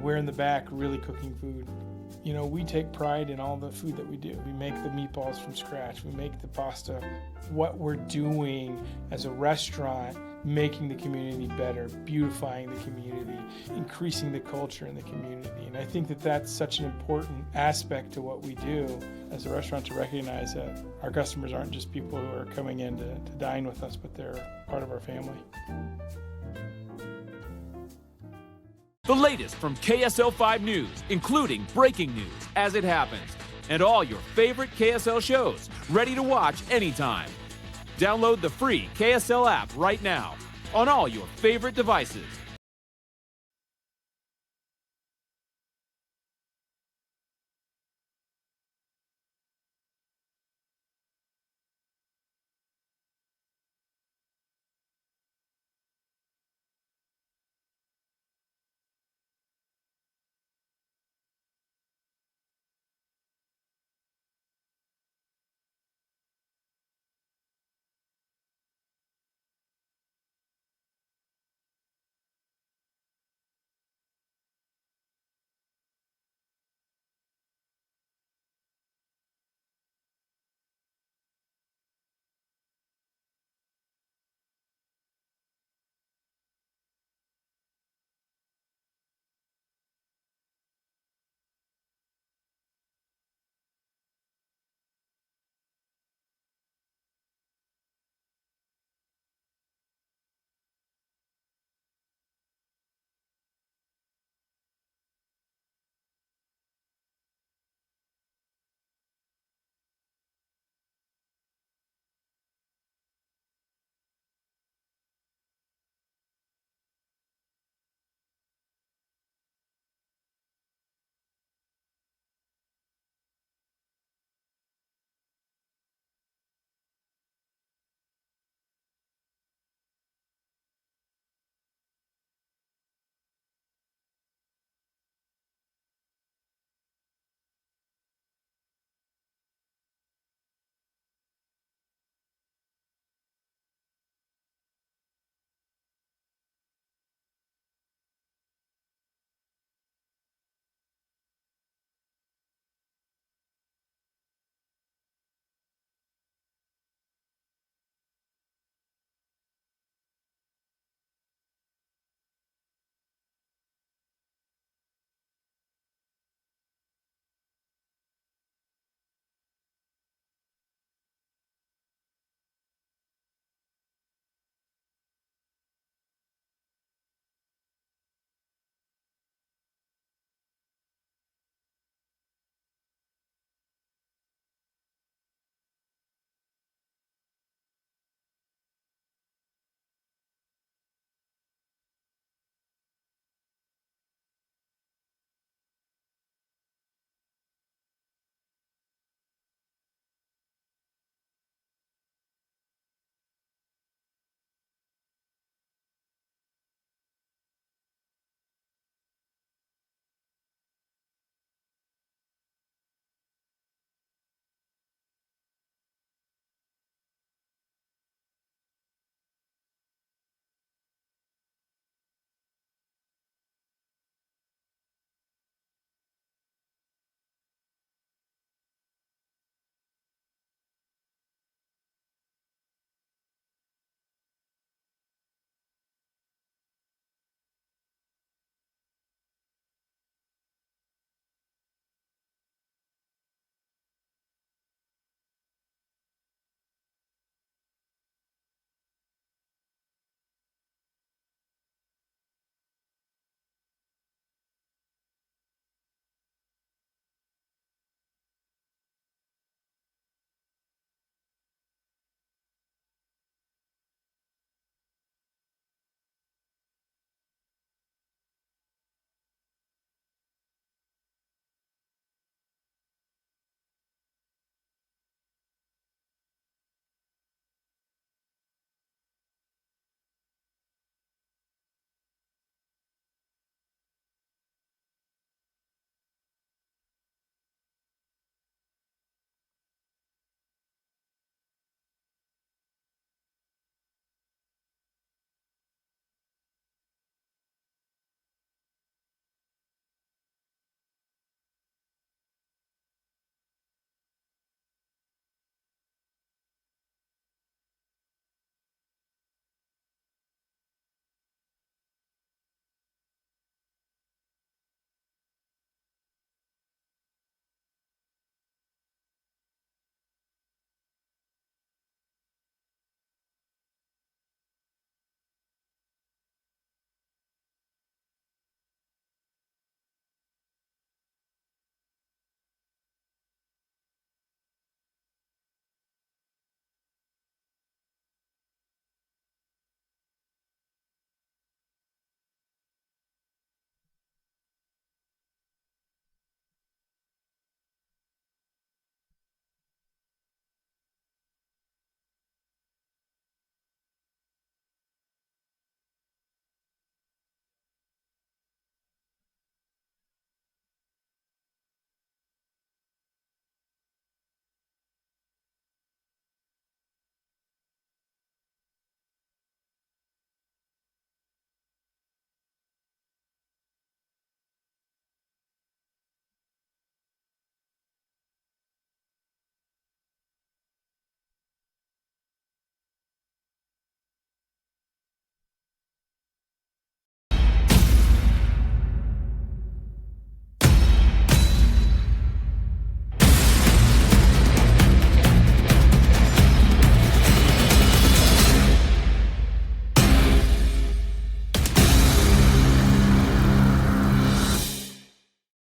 We're in the back really cooking food. You know, we take pride in all the food that we do. We make the meatballs from scratch. We make the pasta. What we're doing as a restaurant, making the community better, beautifying the community, increasing the culture in the community. And I think that that's such an important aspect to what we do as a restaurant, to recognize that our customers aren't just people who are coming in to dine with us, but they're part of our family. The latest from KSL 5 News, including breaking news as it happens, and all your favorite KSL shows, ready to watch anytime. Download the free KSL app right now on all your favorite devices.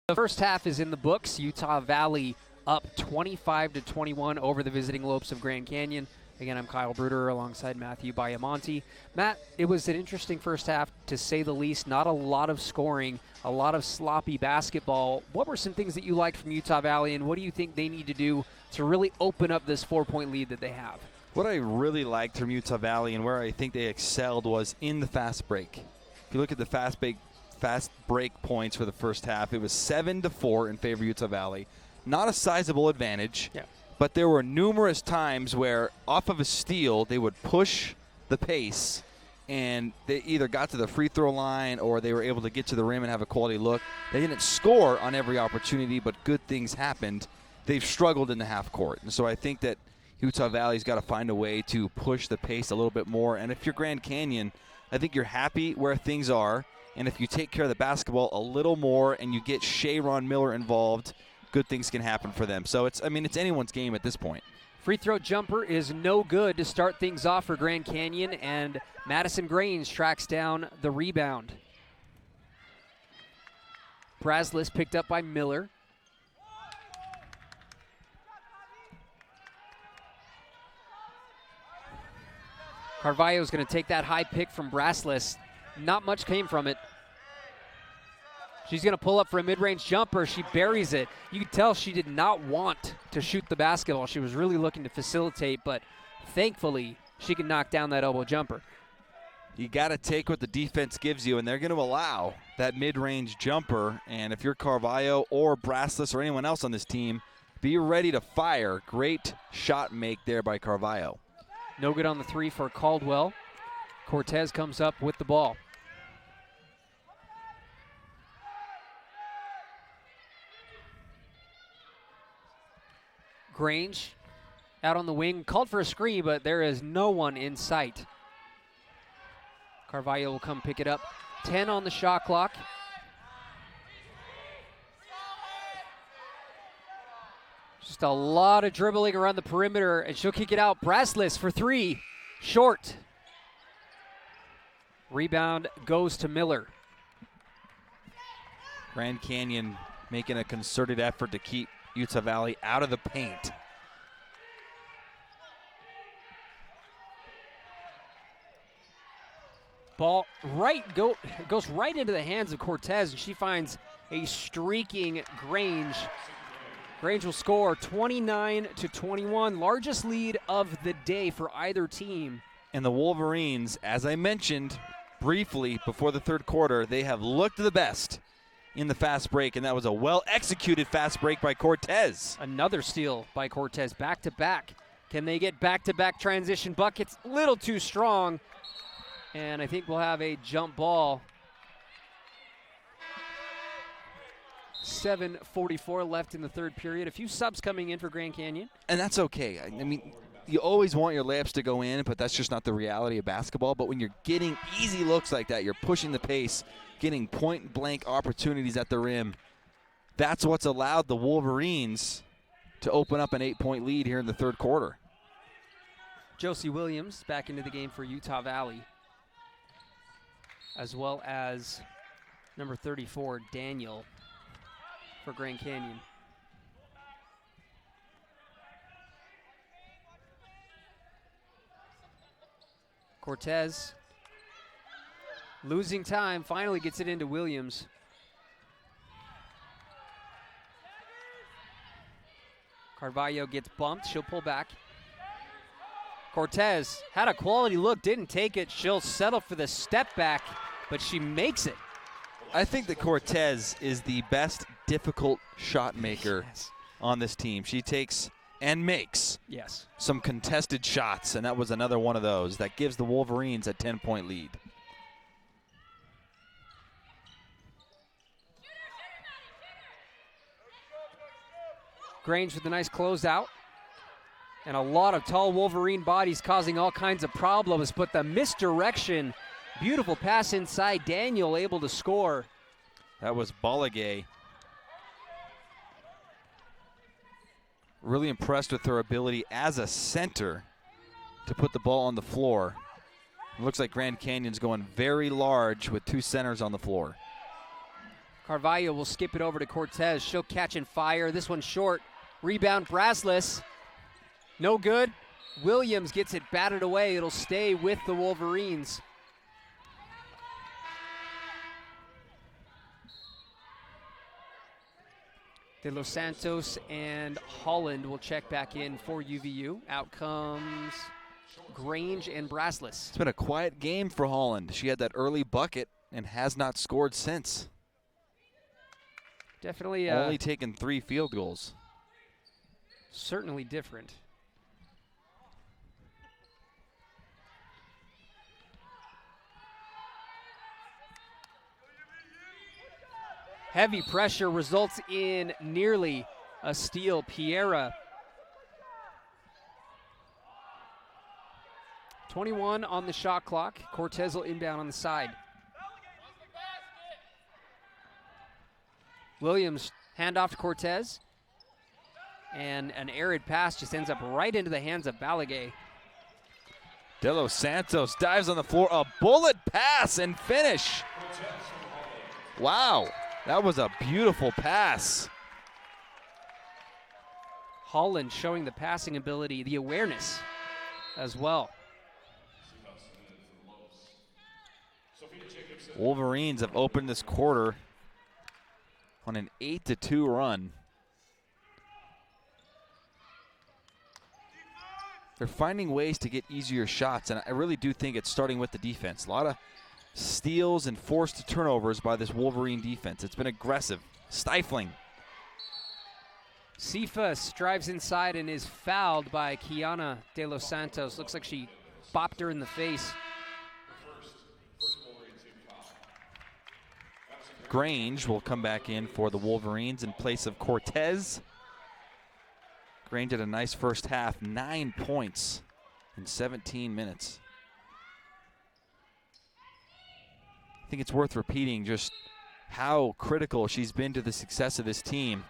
The first half is in the books. Utah Valley up 25-21 over the visiting Lopes of Grand Canyon. Again, I'm Kyle Bruder alongside Matthew Biamonte. Matt, it was an interesting first half, to say the least. Not a lot of scoring, a lot of sloppy basketball. What were some things that you liked from Utah Valley, and what do you think they need to do to really open up this 4-point lead that they have? What I really liked from Utah Valley and where I think they excelled was in the fast break. If you look at the fast break points for the first half, it was 7-4 in favor of Utah Valley. Not a sizable advantage. Yeah. But there were numerous times where off of a steal, they would push the pace, and they either got to the free throw line or they were able to get to the rim and have a quality look. They didn't score on every opportunity, but good things happened. They've struggled in the half court. And so I think that Utah Valley's got to find a way to push the pace a little bit more. And if you're Grand Canyon, I think you're happy where things are. And if you take care of the basketball a little more and you get Shayron Miller involved, good things can happen for them. So it's anyone's game at this point. Free throw jumper is no good to start things off for Grand Canyon, and Madison Grange tracks down the rebound. Brazlis picked up by Miller. Carvalho's going to take that high pick from Brazlis. Not much came from it. She's going to pull up for a mid-range jumper. She buries it. You could tell she did not want to shoot the basketball. She was really looking to facilitate, but thankfully she could knock down that elbow jumper. You got to take what the defense gives you, and they're going to allow that mid-range jumper. And if you're Carvalho or Brazlis or anyone else on this team, be ready to fire. Great shot make there by Carvalho. No good on the three for Caldwell. Cortez comes up with the ball. Grange out on the wing, called for a screen, but there is no one in sight. Carvalho will come pick it up. 10 on the shot clock. Just a lot of dribbling around the perimeter, and she'll kick it out. Brazlis for three, short. Rebound goes to Miller. Grand Canyon making a concerted effort to keep Utah Valley out of the paint. Ball goes right into the hands of Cortez, and she finds a streaking Grange. Grange will score 29-21, largest lead of the day for either team. And the Wolverines, as I mentioned briefly before the third quarter, they have looked the best in the fast break, and that was a well-executed fast break by Cortez. Another steal by Cortez, back-to-back. Can they get back-to-back transition buckets? A little too strong, and I think we'll have a jump ball. 7:44 left in the third period. A few subs coming in for Grand Canyon. And that's okay. I mean, you always want your layups to go in, but that's just not the reality of basketball. But when you're getting easy looks like that, you're pushing the pace, getting point-blank opportunities at the rim, that's what's allowed the Wolverines to open up an 8-point lead here in the third quarter. Josie Williams back into the game for Utah Valley, as well as number 34, Daniel, for Grand Canyon. Cortez losing time, finally gets it into Williams. Carvalho gets bumped, she'll pull back. Cortez had a quality look, didn't take it. She'll settle for the step back, but she makes it. I think that Cortez is the best difficult shot maker on this team. She takes and makes some contested shots, and that was another one of those that gives the Wolverines a 10-point lead. Grange with a nice closeout. And a lot of tall Wolverine bodies causing all kinds of problems, but the misdirection, beautiful pass inside, Daniel able to score. That was Balagay. Really impressed with her ability as a center to put the ball on the floor. It looks like Grand Canyon's going very large with two centers on the floor. Carvalho will skip it over to Cortez. She'll catch and fire. This one's short. Rebound, Braslis. No good. Williams gets it batted away. It'll stay with the Wolverines. De Los Santos and Holland will check back in for UVU. Out comes Grange and Braslis. It's been a quiet game for Holland. She had that early bucket and has not scored since. Definitely. Only taken 3 field goals. Certainly different. Heavy pressure results in nearly a steal. Piera. 21 on the shot clock. Cortez will inbound on the side. Williams handoff to Cortez. And an arid pass just ends up right into the hands of Balagay. De Los Santos dives on the floor. A bullet pass and finish. Wow. That was a beautiful pass. Holland showing the passing ability, the awareness as well. Wolverines have opened this quarter on an 8-2 run. They're finding ways to get easier shots, and I really do think it's starting with the defense. A lot of steals and forced turnovers by this Wolverine defense. It's been aggressive, stifling. Cephas drives inside and is fouled by Kiana De Los Santos. Looks like she bopped her in the face. Grange will come back in for the Wolverines in place of Cortez. Grange had a nice first half, 9 points in 17 minutes. I think it's worth repeating just how critical she's been to the success of this team.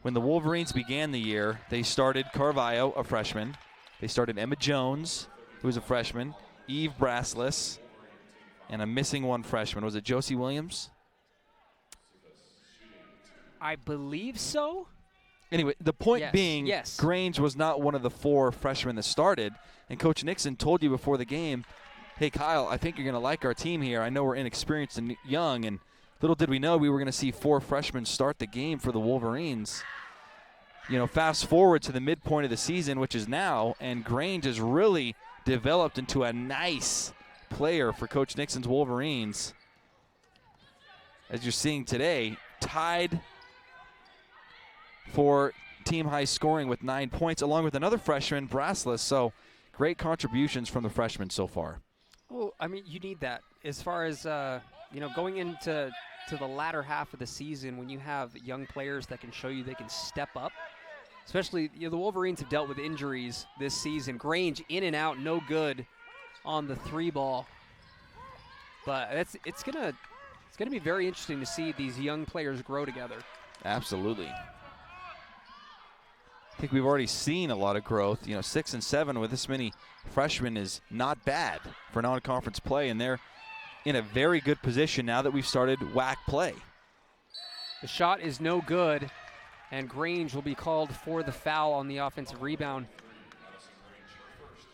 When the Wolverines began the year, they started Carvalho, a freshman. They started Emma Jones, who was a freshman, Eve Braslis, and a missing one freshman. Was it Josie Williams? I believe so. Anyway, the point being, yes. Grange was not one of the 4 freshmen that started, and Coach Nixon told you before the game, hey, Kyle, I think you're going to like our team here. I know we're inexperienced and young, and little did we know we were going to see 4 freshmen start the game for the Wolverines. You know, fast forward to the midpoint of the season, which is now, and Grange has really developed into a nice player for Coach Nixon's Wolverines. As you're seeing today, tied for team high scoring with 9 points, along with another freshman, Braslis. So great contributions from the freshmen so far. Well, I mean, you need that as far as, going into the latter half of the season when you have young players that can show you they can step up. Especially, the Wolverines have dealt with injuries this season. Grange in and out, no good on the 3 ball. But it's gonna be very interesting to see these young players grow together. Absolutely. I think we've already seen a lot of growth. 6 and 7 with this many freshmen is not bad for non-conference play, and they're in a very good position now that we've started WAC play. The shot is no good, and Grange will be called for the foul on the offensive rebound.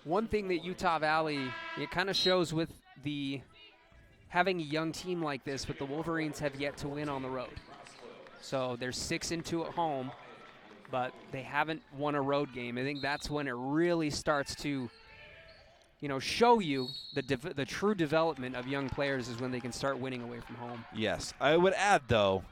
One thing that Utah Valley, it kind of shows with having a young team like this, but the Wolverines have yet to win on the road. So they're 6-2 at home, but they haven't won a road game. I think that's when it really starts to, show you the true development of young players is when they can start winning away from home. Yes. I would add, though,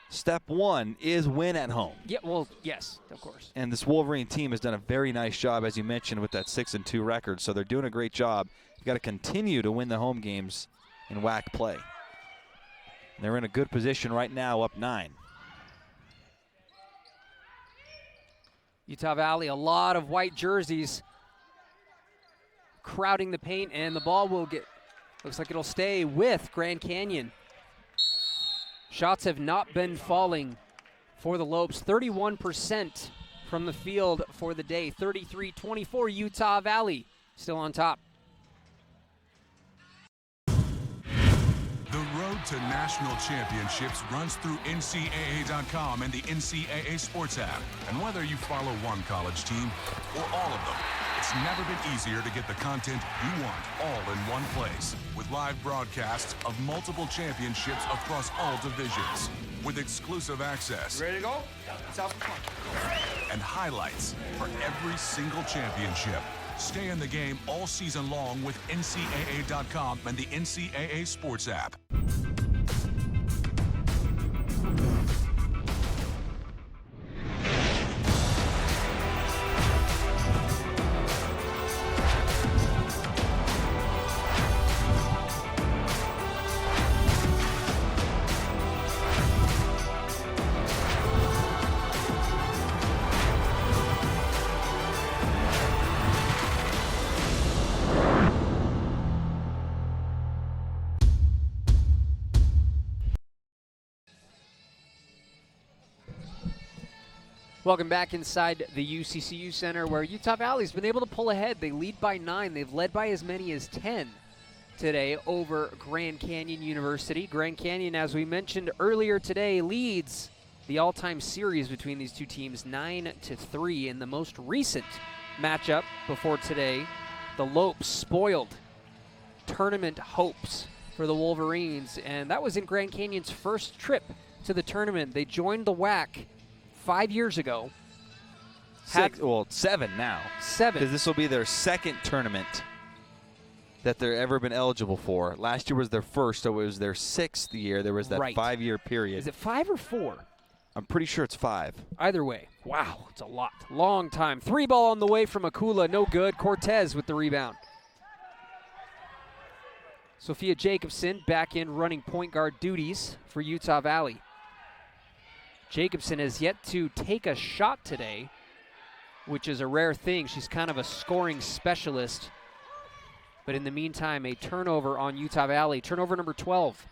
step 1 is win at home. Yeah, well, yes, of course. And this Wolverine team has done a very nice job, as you mentioned, with that 6-2 record. So they're doing a great job. You've got to continue to win the home games in WAC play. And they're in a good position right now, up 9. Utah Valley, a lot of white jerseys crowding the paint, and the ball looks like it'll stay with Grand Canyon. Shots have not been falling for the Lopes. 31% from the field for the day. 33-24 Utah Valley still on top. The road to national championships runs through NCAA.com and the NCAA Sports app. And whether you follow one college team or all of them, it's never been easier to get the content you want all in one place. With live broadcasts of multiple championships across all divisions. With exclusive access. Ready to go? And highlights for every single championship. Stay in the game all season long with NCAA.com and the NCAA Sports app. Welcome back inside the UCCU Center, where Utah Valley's been able to pull ahead. They lead by 9. They've led by as many as 10 today over Grand Canyon University. Grand Canyon, as we mentioned earlier today, leads the all-time series between these two teams 9-3. In the most recent matchup before today, the Lopes spoiled tournament hopes for the Wolverines, and that was in Grand Canyon's first trip to the tournament. They joined the WAC 5 years ago. 7 now. 7. Because this will be their second tournament that they've ever been eligible for. Last year was their first, so it was their 6th year. There was that 5-year period. Is it 5 or 4? I'm pretty sure it's 5. Either way. Wow, it's a lot. Long time. 3 ball on the way from Akula. No good. Cortez with the rebound. Sophia Jacobson back in running point guard duties for Utah Valley. Jacobson has yet to take a shot today, which is a rare thing. She's kind of a scoring specialist. But in the meantime, a turnover on Utah Valley. Turnover number 12.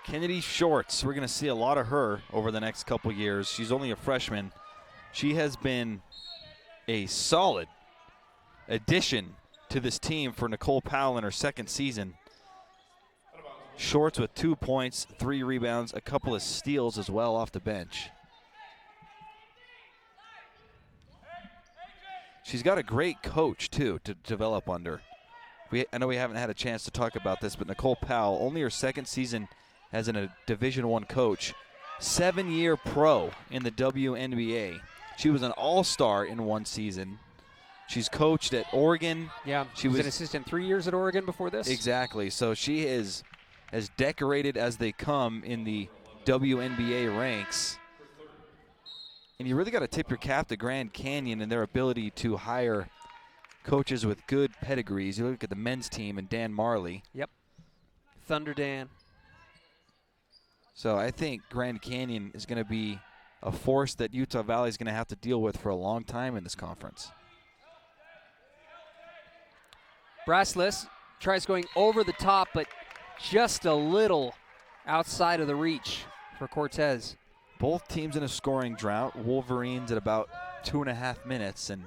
Kennedy Shorts. We're going to see a lot of her over the next couple years. She's only a freshman. She has been a solid addition to this team for Nicole Powell in her second season. Shorts with 2 points, 3 rebounds, a couple of steals as well off the bench. She's got a great coach, too, to develop under. I know we haven't had a chance to talk about this, but Nicole Powell, only her second season as a Division I coach, 7-year pro in the WNBA. She was an all-star in one season. She's coached at Oregon. Yeah, she was an assistant 3 years at Oregon before this. Exactly. So she is as decorated as they come in the WNBA ranks. And you really got to tip your cap to Grand Canyon and their ability to hire coaches with good pedigrees. You look at the men's team and Dan Marley. Yep. Thunder Dan. So I think Grand Canyon is going to be a force that Utah Valley is going to have to deal with for a long time in this conference. Brassless tries going over the top, but just a little outside of the reach for Cortez. Both teams in a scoring drought. Wolverines at about 2.5 minutes. And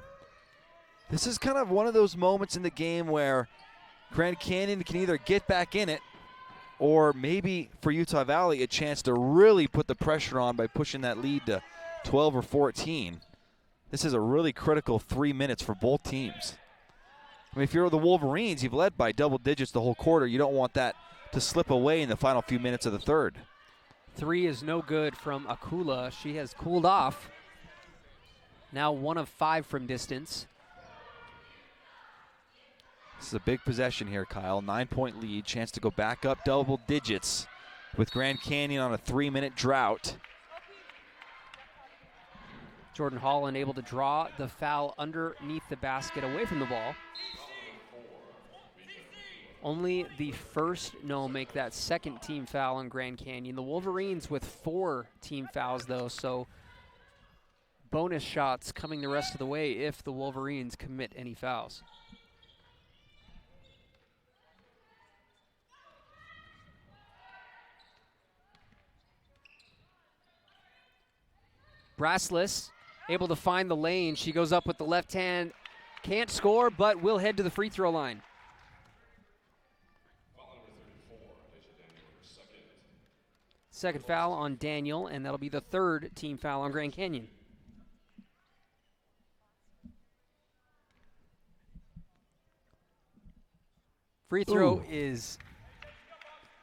this is kind of one of those moments in the game where Grand Canyon can either get back in it or maybe for Utah Valley a chance to really put the pressure on by pushing that lead to 12 or 14. This is a really critical 3 minutes for both teams. I mean, if you're the Wolverines, you've led by double digits the whole quarter. You don't want that to slip away in the final few minutes of the third. 3 is no good from Akula. She has cooled off. Now 1 of 5 from distance. This is a big possession here, Kyle. 9-point lead, chance to go back up double digits with Grand Canyon on a 3-minute drought. Jordan Holland able to draw the foul underneath the basket away from the ball. Only the first no make that second team foul on Grand Canyon. The Wolverines with 4 team fouls, though, so bonus shots coming the rest of the way if the Wolverines commit any fouls. Brassless able to find the lane. She goes up with the left hand. Can't score, but will head to the free throw line. Second foul on Daniel, and that'll be the third team foul on Grand Canyon. Free throw is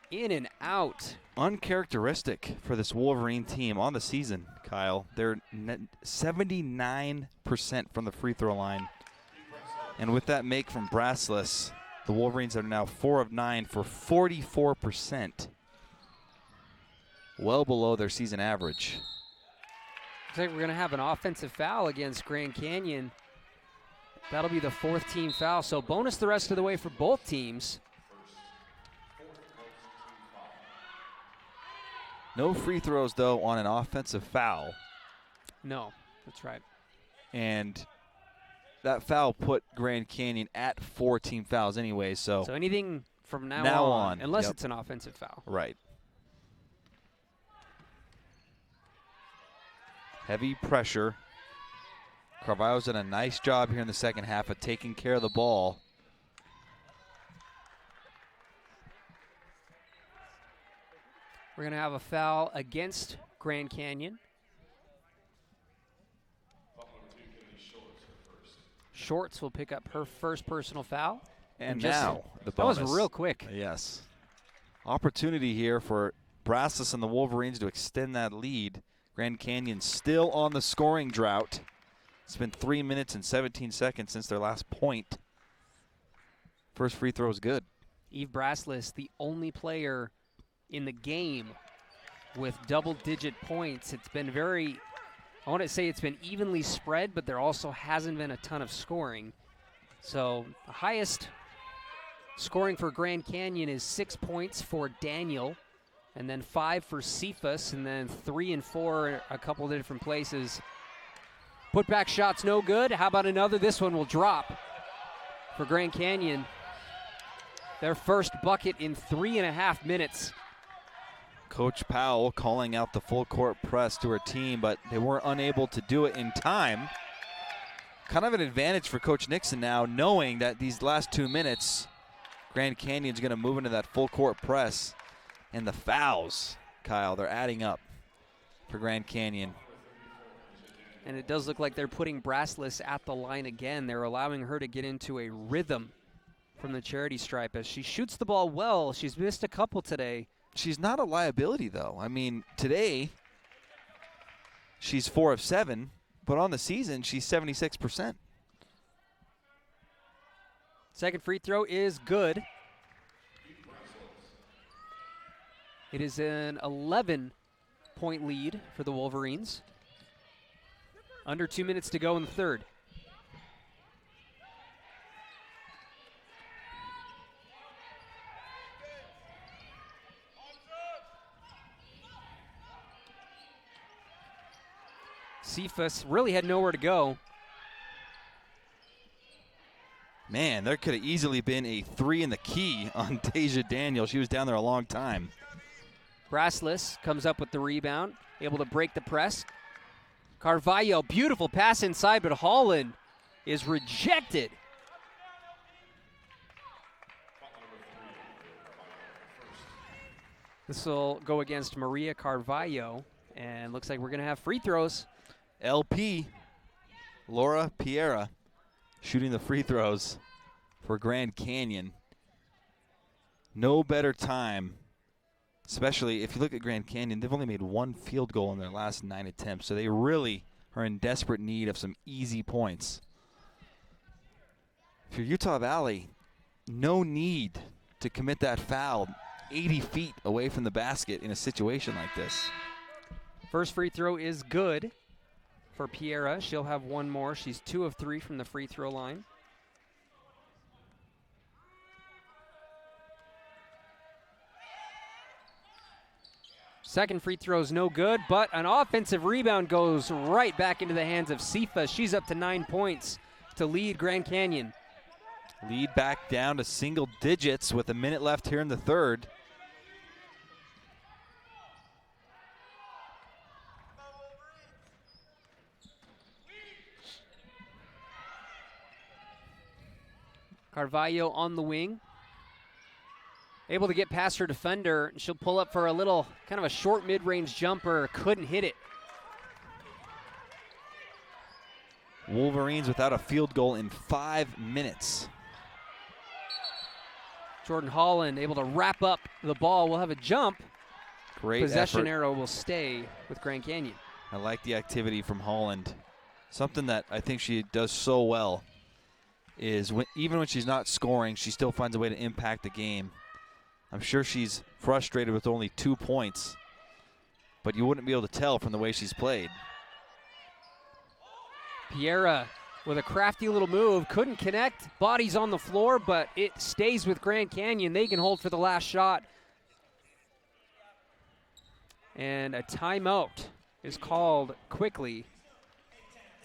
in and out. Uncharacteristic for this Wolverine team on the season, Kyle. They're 79% from the free throw line. And with that make from Brassless, the Wolverines are now 4 of 9 for 44%. Well below their season average. Looks like we're going to have an offensive foul against Grand Canyon. That'll be the fourth team foul, so bonus the rest of the way for both teams. No free throws, though, on an offensive foul. No, that's right. And that foul put Grand Canyon at 4 team fouls anyway, so anything from now on, unless it's an offensive foul. Right. Heavy pressure. Carvalho's done a nice job here in the second half of taking care of the ball. We're going to have a foul against Grand Canyon. Shorts will pick up her first personal foul. And now the bonus. That was real quick. Yes. Opportunity here for Brassless and the Wolverines to extend that lead. Grand Canyon still on the scoring drought. It's been 3 minutes and 17 seconds since their last point. First free throw is good. Eve Brassless, the only player in the game with double-digit points. It's been very, I want to say it's been evenly spread, but there also hasn't been a ton of scoring. So the highest scoring for Grand Canyon is 6 points for Daniel, and then 5 for Cephas, and then 3 and 4 a couple of different places. Put-back shot's no good. How about another? This one will drop for Grand Canyon. Their first bucket in 3.5 minutes. Coach Powell calling out the full court press to her team, but they were unable to do it in time. Kind of an advantage for Coach Nixon now, knowing that these last 2 minutes, Grand Canyon's going to move into that full court press. And the fouls, Kyle, they're adding up for Grand Canyon. And it does look like they're putting Brassless at the line again. They're allowing her to get into a rhythm from the charity stripe as she shoots the ball well. She's missed a couple today. She's not a liability, though. I mean, today she's 4 of 7, but on the season she's 76%. Second free throw is good. It is an 11-point lead for the Wolverines. Under 2 minutes to go in the third. Cephas really had nowhere to go. Man, there could have easily been a 3 in the key on Deja Daniel. She was down there a long time. Brassless comes up with the rebound, able to break the press. Carvalho, beautiful pass inside, but Holland is rejected. This will go against Maria Carvalho, and looks like we're going to have free throws. LP, Laura Piera, shooting the free throws for Grand Canyon. No better time, especially if you look at Grand Canyon, they've only made 1 field goal in their last 9 attempts, so they really are in desperate need of some easy points. If you're Utah Valley, no need to commit that foul 80 feet away from the basket in a situation like this. First free throw is good for Piera. She'll have 1 more. She's 2 of 3 from the free throw line. Second free throw is no good, but an offensive rebound goes right back into the hands of Cephas. She's up to 9 points to lead Grand Canyon. Lead back down to single digits with a minute left here in the third. Carvalho on the wing. able to get past her defender, and she'll pull up for a little kind of a short mid-range jumper. Couldn't hit it. Wolverines without a field goal in 5 minutes. Jordan Holland able to wrap up the ball. We'll have a jump. Great Possession effort. arrow will stay with Grand Canyon. I like the activity from Holland. Something that I think she does so well is even when she's not scoring, she still finds a way to impact the game. I'm sure she's frustrated with only 2 points, but you wouldn't be able to tell from the way she's played. Piera with a crafty little move, couldn't connect. Body's on the floor, but it stays with Grand Canyon. They can hold for the last shot. And a timeout is called quickly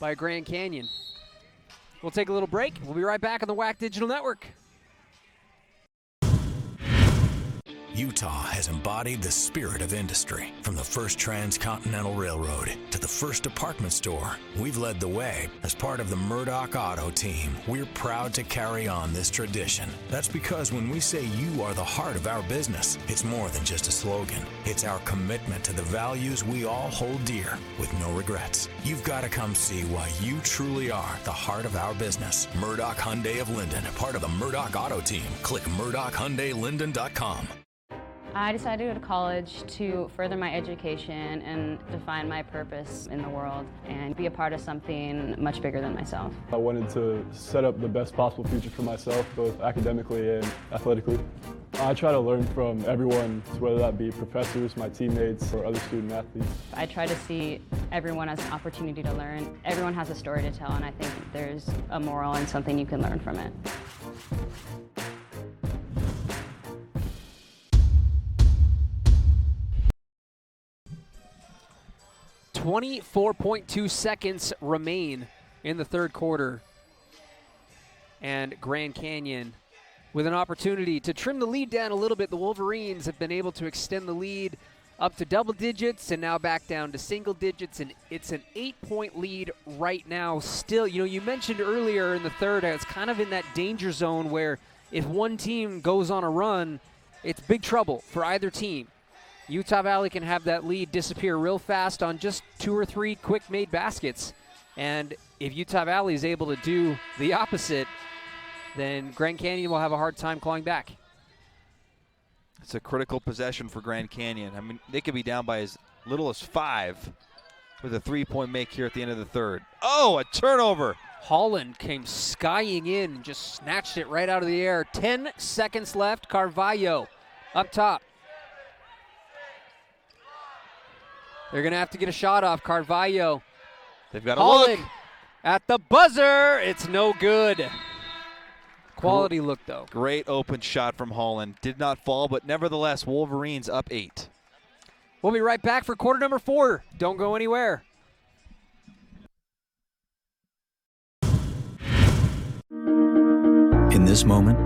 by Grand Canyon. We'll take a little break. We'll be right back on the WAC Digital Network. Utah has embodied the spirit of industry. From the first transcontinental railroad to the first department store, we've led the way. As part of the Murdoch Auto team, we're proud to carry on this tradition. That's because when we say you are the heart of our business, it's more than just a slogan. It's our commitment to the values we all hold dear with no regrets. You've got to come see why you truly are the heart of our business. Murdoch Hyundai of Linden, part of the Murdoch Auto team. Click MurdochHyundaiLinden.com. I decided to go to college to further my education and define my purpose in the world and be a part of something much bigger than myself. I wanted to set up the best possible future for myself, both academically and athletically. I try to learn from everyone, whether that be professors, my teammates, or other student athletes. I try to see everyone as an opportunity to learn. Everyone has a story to tell, and I think there's a moral and something you can learn from it. 24.2 seconds remain in the third quarter. And Grand Canyon with an opportunity to trim the lead down a little bit. The Wolverines have been able to extend the lead up to double digits and now back down to single digits. And it's an 8-point lead right now still. You know, you mentioned earlier in the third, it's kind of in that danger zone where if one team goes on a run, it's big trouble for either team. Utah Valley can have that lead disappear real fast on just 2 or 3 quick-made baskets. And if Utah Valley is able to do the opposite, then Grand Canyon will have a hard time clawing back. It's a critical possession for Grand Canyon. I mean, they could be down by as little as 5 with a 3-point make here at the end of the third. Oh, a turnover. Holland came skying in and just snatched it right out of the air. 10 seconds left. Carvalho up top. They're going to have to get a shot off. Carvalho. They've got a Holland look. At the buzzer. It's no good. Quality look, though. Great open shot from Holland. Did not fall, but nevertheless, Wolverines up 8. We'll be right back for quarter number 4. Don't go anywhere. In this moment,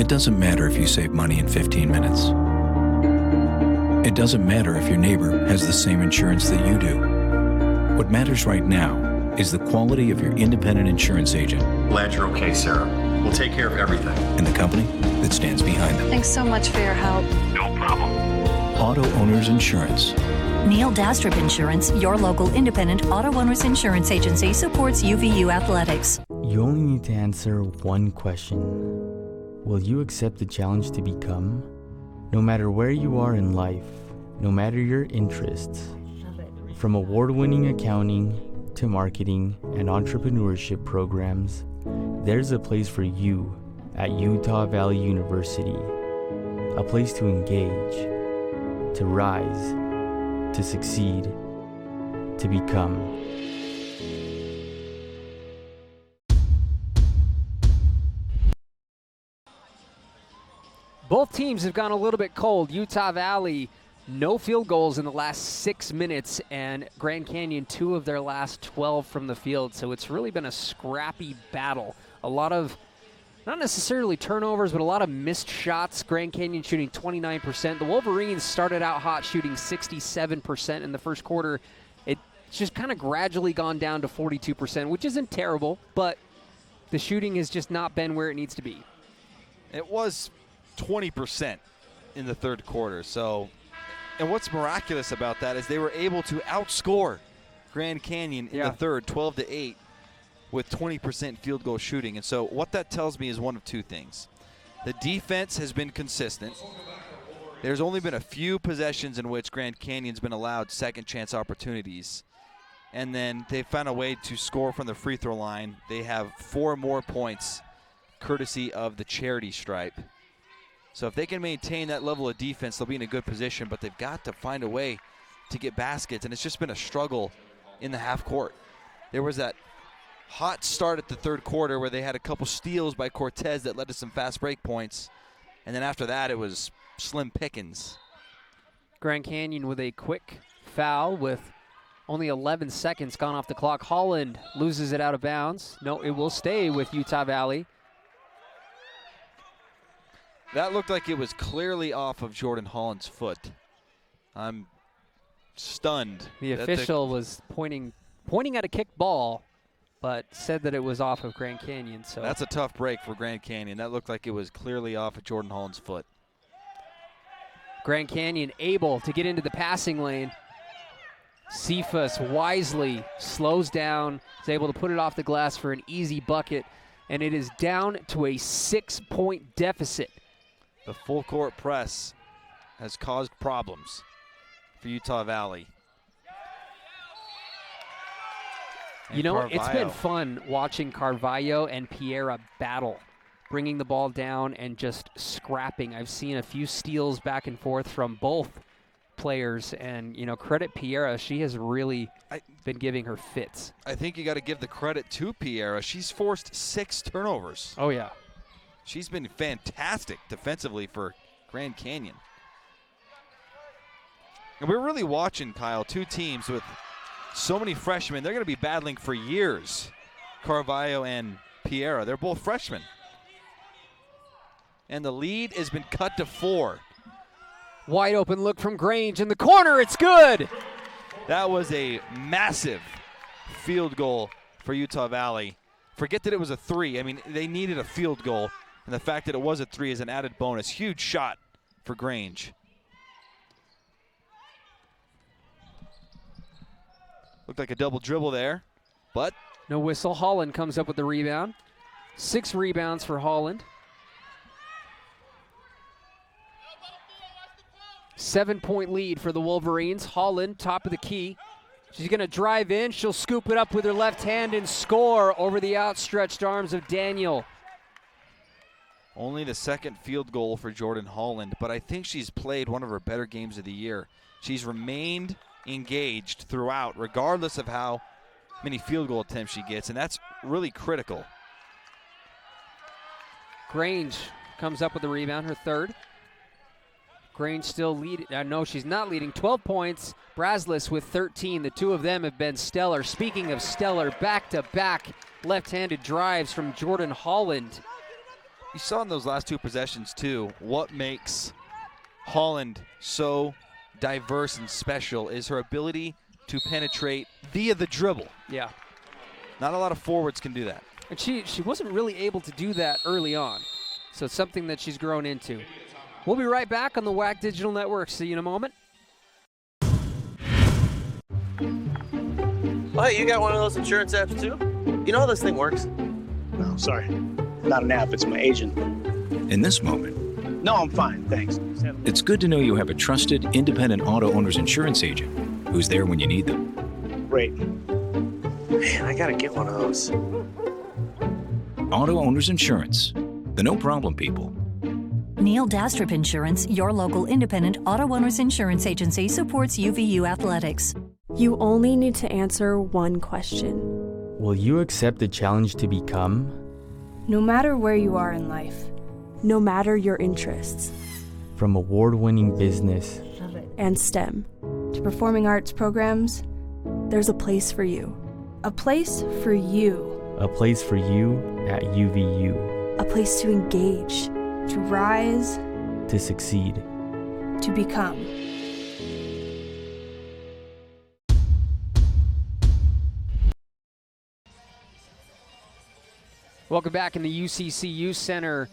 it doesn't matter if you save money in 15 minutes. It doesn't matter if your neighbor has the same insurance that you do. What matters right now is the quality of your independent insurance agent. Glad you're okay, Sarah. We'll take care of everything. And the company that stands behind them. Thanks so much for your help. No problem. Auto Owners Insurance. Neil Dastrup Insurance, your local independent auto owners insurance agency, supports UVU athletics. You only need to answer one question. Will you accept the challenge to become? No matter where you are in life, no matter your interests, from award-winning accounting to marketing and entrepreneurship programs, there's a place for you at Utah Valley University. A place to engage, to rise, to succeed, to become. Both teams have gone a little bit cold. Utah Valley, no field goals in the last 6 minutes, and Grand Canyon, 2 of their last 12 from the field. So it's really been a scrappy battle. A lot of, not necessarily turnovers, but a lot of missed shots. Grand Canyon shooting 29%. The Wolverines started out hot, shooting 67% in the first quarter. It's just kind of gradually gone down to 42%, which isn't terrible, but the shooting has just not been where it needs to be. It was 20% in the third quarter. So, and what's miraculous about that is they were able to outscore Grand Canyon in the third, 12-8, with 20% field goal shooting. And so what that tells me is one of two things. The defense has been consistent. There's only been a few possessions in which Grand Canyon's been allowed second chance opportunities. And then they found a way to score from the free throw line. They have 4 more points courtesy of the charity stripe. So if they can maintain that level of defense, they'll be in a good position, but they've got to find a way to get baskets, and it's just been a struggle in the half court. There was that hot start at the third quarter where they had a couple steals by Cortez that led to some fast break points, and then after that it was slim pickings. Grand Canyon with a quick foul with only 11 seconds gone off the clock. Holland loses it out of bounds. No, it will stay with Utah Valley. That looked like it was clearly off of Jordan Holland's foot. I'm stunned. The official was pointing at a kicked ball, but said that it was off of Grand Canyon. So that's a tough break for Grand Canyon. That looked like it was clearly off of Jordan Holland's foot. Grand Canyon able to get into the passing lane. Cephas wisely slows down, is able to put it off the glass for an easy bucket, and it is down to a 6-point deficit. The full court press has caused problems for Utah Valley. And you know, Carvalho. It's been fun watching Carvalho and Piera battle, bringing the ball down and just scrapping. I've seen a few steals back and forth from both players, and, you know, credit Piera. She has really been giving her fits. I think you got to give the credit to Piera. She's forced 6 turnovers. Oh, yeah. She's been fantastic defensively for Grand Canyon. And we're really watching, Kyle, 2 teams with so many freshmen. They're going to be battling for years, Carvalho and Piera. They're both freshmen. And the lead has been cut to 4. Wide open look from Grange in the corner. It's good. That was a massive field goal for Utah Valley. Forget that it was a 3. I mean, they needed a field goal. And the fact that it was a 3 is an added bonus. Huge shot for Grange. Looked like a double dribble there, but no whistle. Holland comes up with the rebound. 6 rebounds for Holland. 7-point lead for the Wolverines. Holland, top of the key. She's going to drive in. She'll scoop it up with her left hand and score over the outstretched arms of Daniel. Only the 2nd field goal for Jordan Holland, but I think she's played one of her better games of the year. She's remained engaged throughout, regardless of how many field goal attempts she gets, and that's really critical. Grange comes up with the rebound, her 3rd. Grange still leading. No, she's not leading. 12 points. Brazlis with 13. The 2 of them have been stellar. Speaking of stellar, back-to-back left-handed drives from Jordan Holland. You saw in those last 2 possessions, too, what makes Holland so diverse and special is her ability to penetrate via the dribble. Yeah. Not a lot of forwards can do that. And she wasn't really able to do that early on. So it's something that she's grown into. We'll be right back on the WAC Digital Network. See you in a moment. Oh, hey, you got one of those insurance apps too? You know how this thing works? No, sorry. Not an app, it's my agent. In this moment, No, I'm fine, thanks. it's good to know you have a trusted, independent auto owner's insurance agent who's there when you need them. Great. Man, I gotta get one of those. Auto Owners Insurance, the no-problem people. Neil Dastrup Insurance, your local independent auto owners insurance agency, supports UVU athletics. You only need to answer one question. Will you accept the challenge to become? No matter where you are in life, no matter your interests, From award-winning business and STEM to performing arts programs, there's a place for you. A place for you. a place for you at UVU, A place to engage, to rise, to succeed. to become. Welcome back in the UCC Youth Center.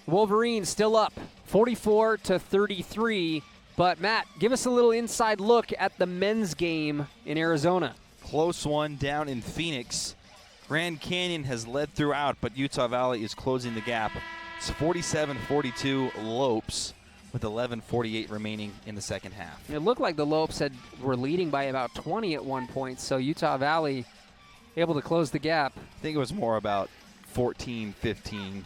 Wolverines still up 44-33. But, Matt, give us a little inside look at the men's game in Arizona. Close one down in Phoenix. Grand Canyon has led throughout, but Utah Valley is closing the gap. It's 47-42 Lopes with 11:48 remaining in the second half. It looked like the Lopes were leading by about 20 at one point, so Utah Valley able to close the gap. I think it was more about 14-15,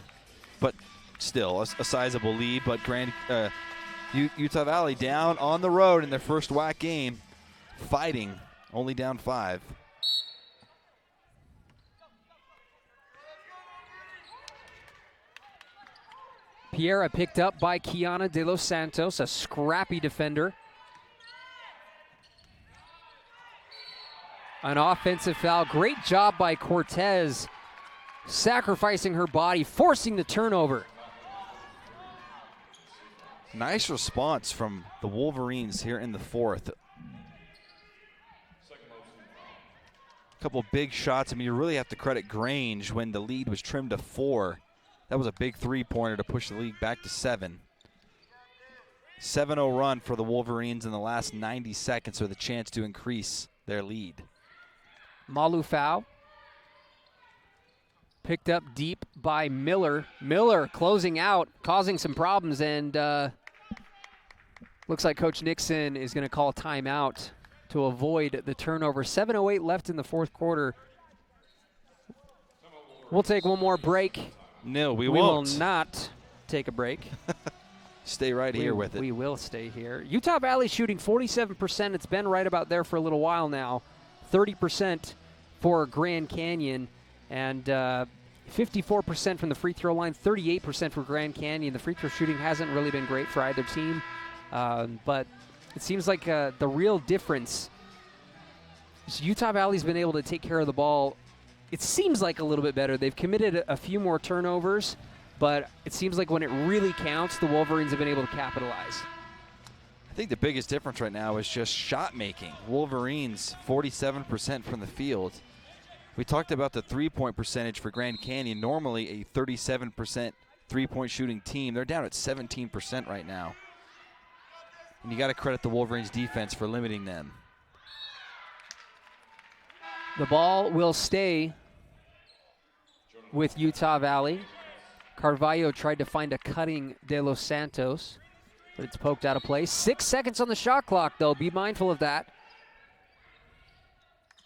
but still a sizable lead. But Utah Valley down on the road in their first WAC game, fighting, only down 5. Piera picked up by Kiana De Los Santos, a scrappy defender. An offensive foul. Great job by Cortez, sacrificing her body, forcing the turnover. Nice response from the Wolverines here in the fourth. A couple big shots. I mean, you really have to credit Grange when the lead was trimmed to 4. That was a big three-pointer to push the lead back to 7. 7-0 run for the Wolverines in the last 90 seconds with a chance to increase their lead. Malufau picked up deep by Miller. Miller closing out, causing some problems, and looks like Coach Nixon is going to call timeout to avoid the turnover. 7:08 left in the fourth quarter. We'll take one more break. No, we won't. We will not take a break. Stay right here with it. We will stay here. Utah Valley shooting 47%. It's been right about there for a little while now. 30% for Grand Canyon, and 54% from the free throw line, 38% for Grand Canyon. The free throw shooting hasn't really been great for either team, but it seems like the real difference is Utah Valley's been able to take care of the ball. It seems like a little bit better. They've committed a few more turnovers, but it seems like when it really counts, the Wolverines have been able to capitalize. I think the biggest difference right now is just shot making. Wolverines 47% from the field. We talked about the three-point percentage for Grand Canyon. Normally a 37% three-point shooting team. They're down at 17% right now. And you got to credit the Wolverines defense for limiting them. The ball will stay with Utah Valley. Carvalho tried to find a cutting De Los Santos, but it's poked out of play. 6 seconds on the shot clock, though. Be mindful of that.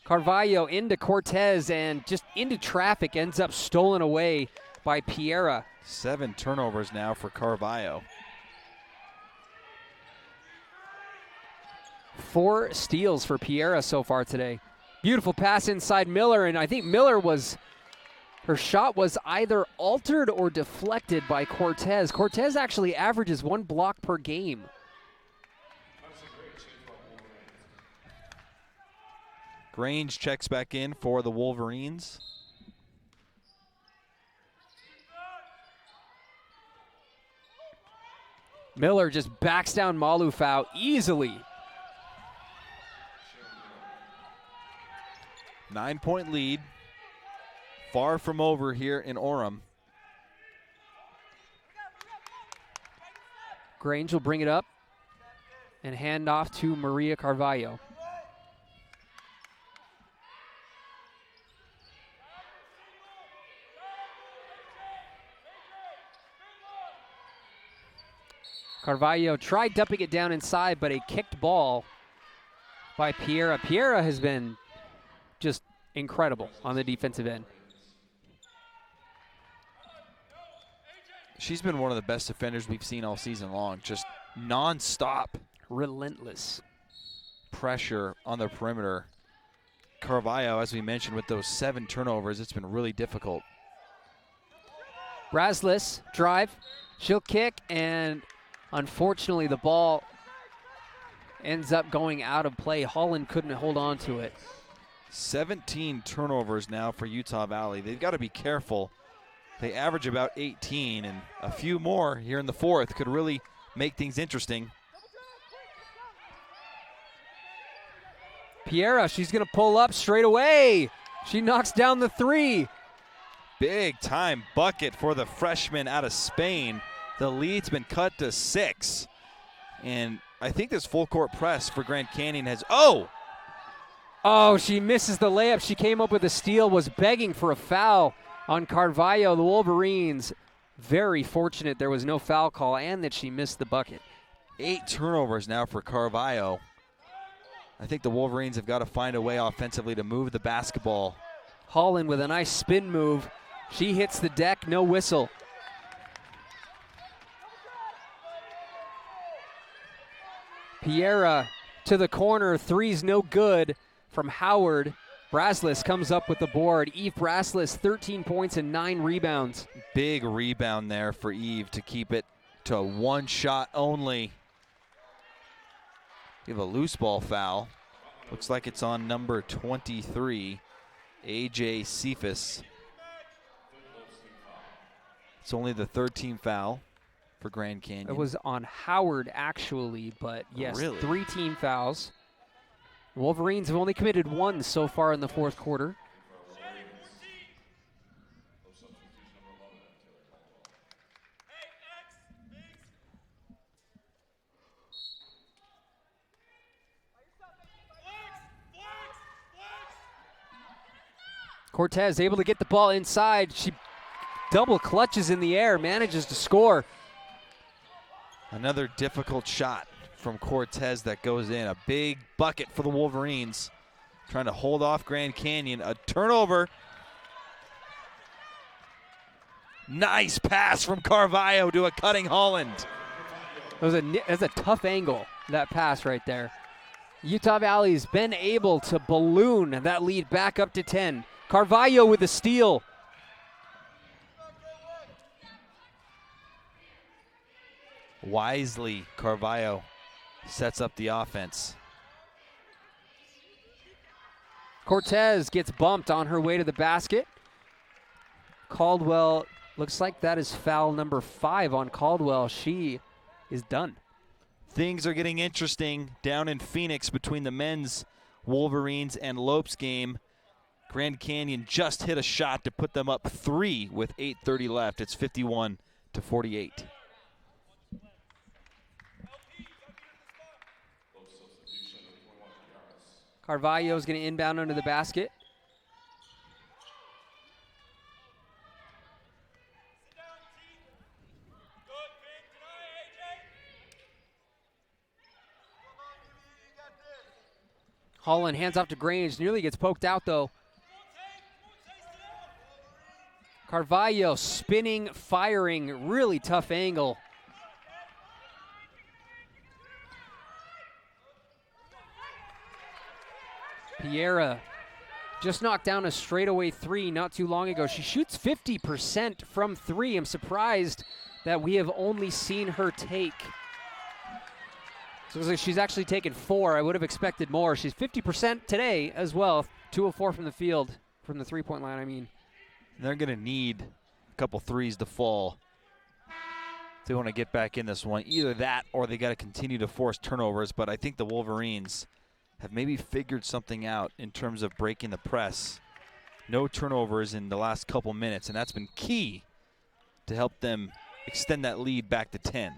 Carvalho into Cortez and just into traffic, ends up stolen away by Piera. 7 turnovers now for Carvalho. 4 steals for Piera so far today. Beautiful pass inside Miller, and I think Miller her shot was either altered or deflected by Cortez. Cortez actually averages 1 block per game. Grange checks back in for the Wolverines. Miller just backs down Malufau easily. 9-point lead. Far from over here in Orem. Grange will bring it up and hand off to Maria Carvalho. Carvalho tried dumping it down inside, but a kicked ball by Piera. Piera has been just incredible on the defensive end. She's been one of the best defenders we've seen all season long. Just non-stop. Relentless pressure on the perimeter. Carvalho, as we mentioned, with those 7 turnovers, it's been really difficult. Brazlis, drive. She'll kick, and unfortunately the ball ends up going out of play. Holland couldn't hold on to it. 17 turnovers now for Utah Valley. They've got to be careful. They average about 18, and a few more here in the fourth could really make things interesting. Piera, she's going to pull up straight away. She knocks down the 3. Big time bucket for the freshman out of Spain. The lead's been cut to 6. And I think this full court press for Grand Canyon has, Oh, she misses the layup. She came up with a steal, was begging for a foul on Carvalho. The Wolverines, very fortunate there was no foul call and that she missed the bucket. 8 turnovers now for Carvalho. I think the Wolverines have got to find a way offensively to move the basketball. Holland with a nice spin move. She hits the deck, no whistle. Piera to the corner, three's no good from Howard. Braslis comes up with the board. Eve Braslis, 13 points and 9 rebounds. Big rebound there for Eve to keep it to 1 shot only. We have a loose ball foul. Looks like it's on number 23, AJ Cephas. It's only the 3rd team foul for Grand Canyon. It was on Howard, actually, but yes, Really? 3 team fouls. Wolverines have only committed 1 so far in the 4th quarter. Cortez able to get the ball inside. She double clutches in the air, manages to score. Another difficult shot from Cortez that goes in. A big bucket for the Wolverines. Trying to hold off Grand Canyon. A turnover. Nice pass from Carvalho to a cutting Holland. That's a tough angle, that pass right there. Utah Valley's been able to balloon that lead back up to 10. Carvalho with the steal. Wisely, Carvalho sets up the offense. Cortez gets bumped on her way to the basket. Caldwell, looks like that is foul number 5 on Caldwell. She is done. Things are getting interesting down in Phoenix between the men's Wolverines and Lopes game. Grand Canyon just hit a shot to put them up 3 with 8:30 left. It's 51-48. Carvalho is going to inbound under the basket. Holland hands off to Grange, nearly gets poked out though. Carvalho spinning, firing, really tough angle. Piera just knocked down a straightaway 3 not too long ago. She shoots 50% from 3. I'm surprised that we have only seen her take. So it looks like she's actually taken 4. I would have expected more. She's 50% today as well. 2 of 4 from the field, from the 3-point line, I mean. They're going to need a couple threes to fall if they want to get back in this one. Either that or they got to continue to force turnovers, but I think the Wolverines have maybe figured something out in terms of breaking the press. No turnovers in the last couple minutes, and that's been key to help them extend that lead back to 10.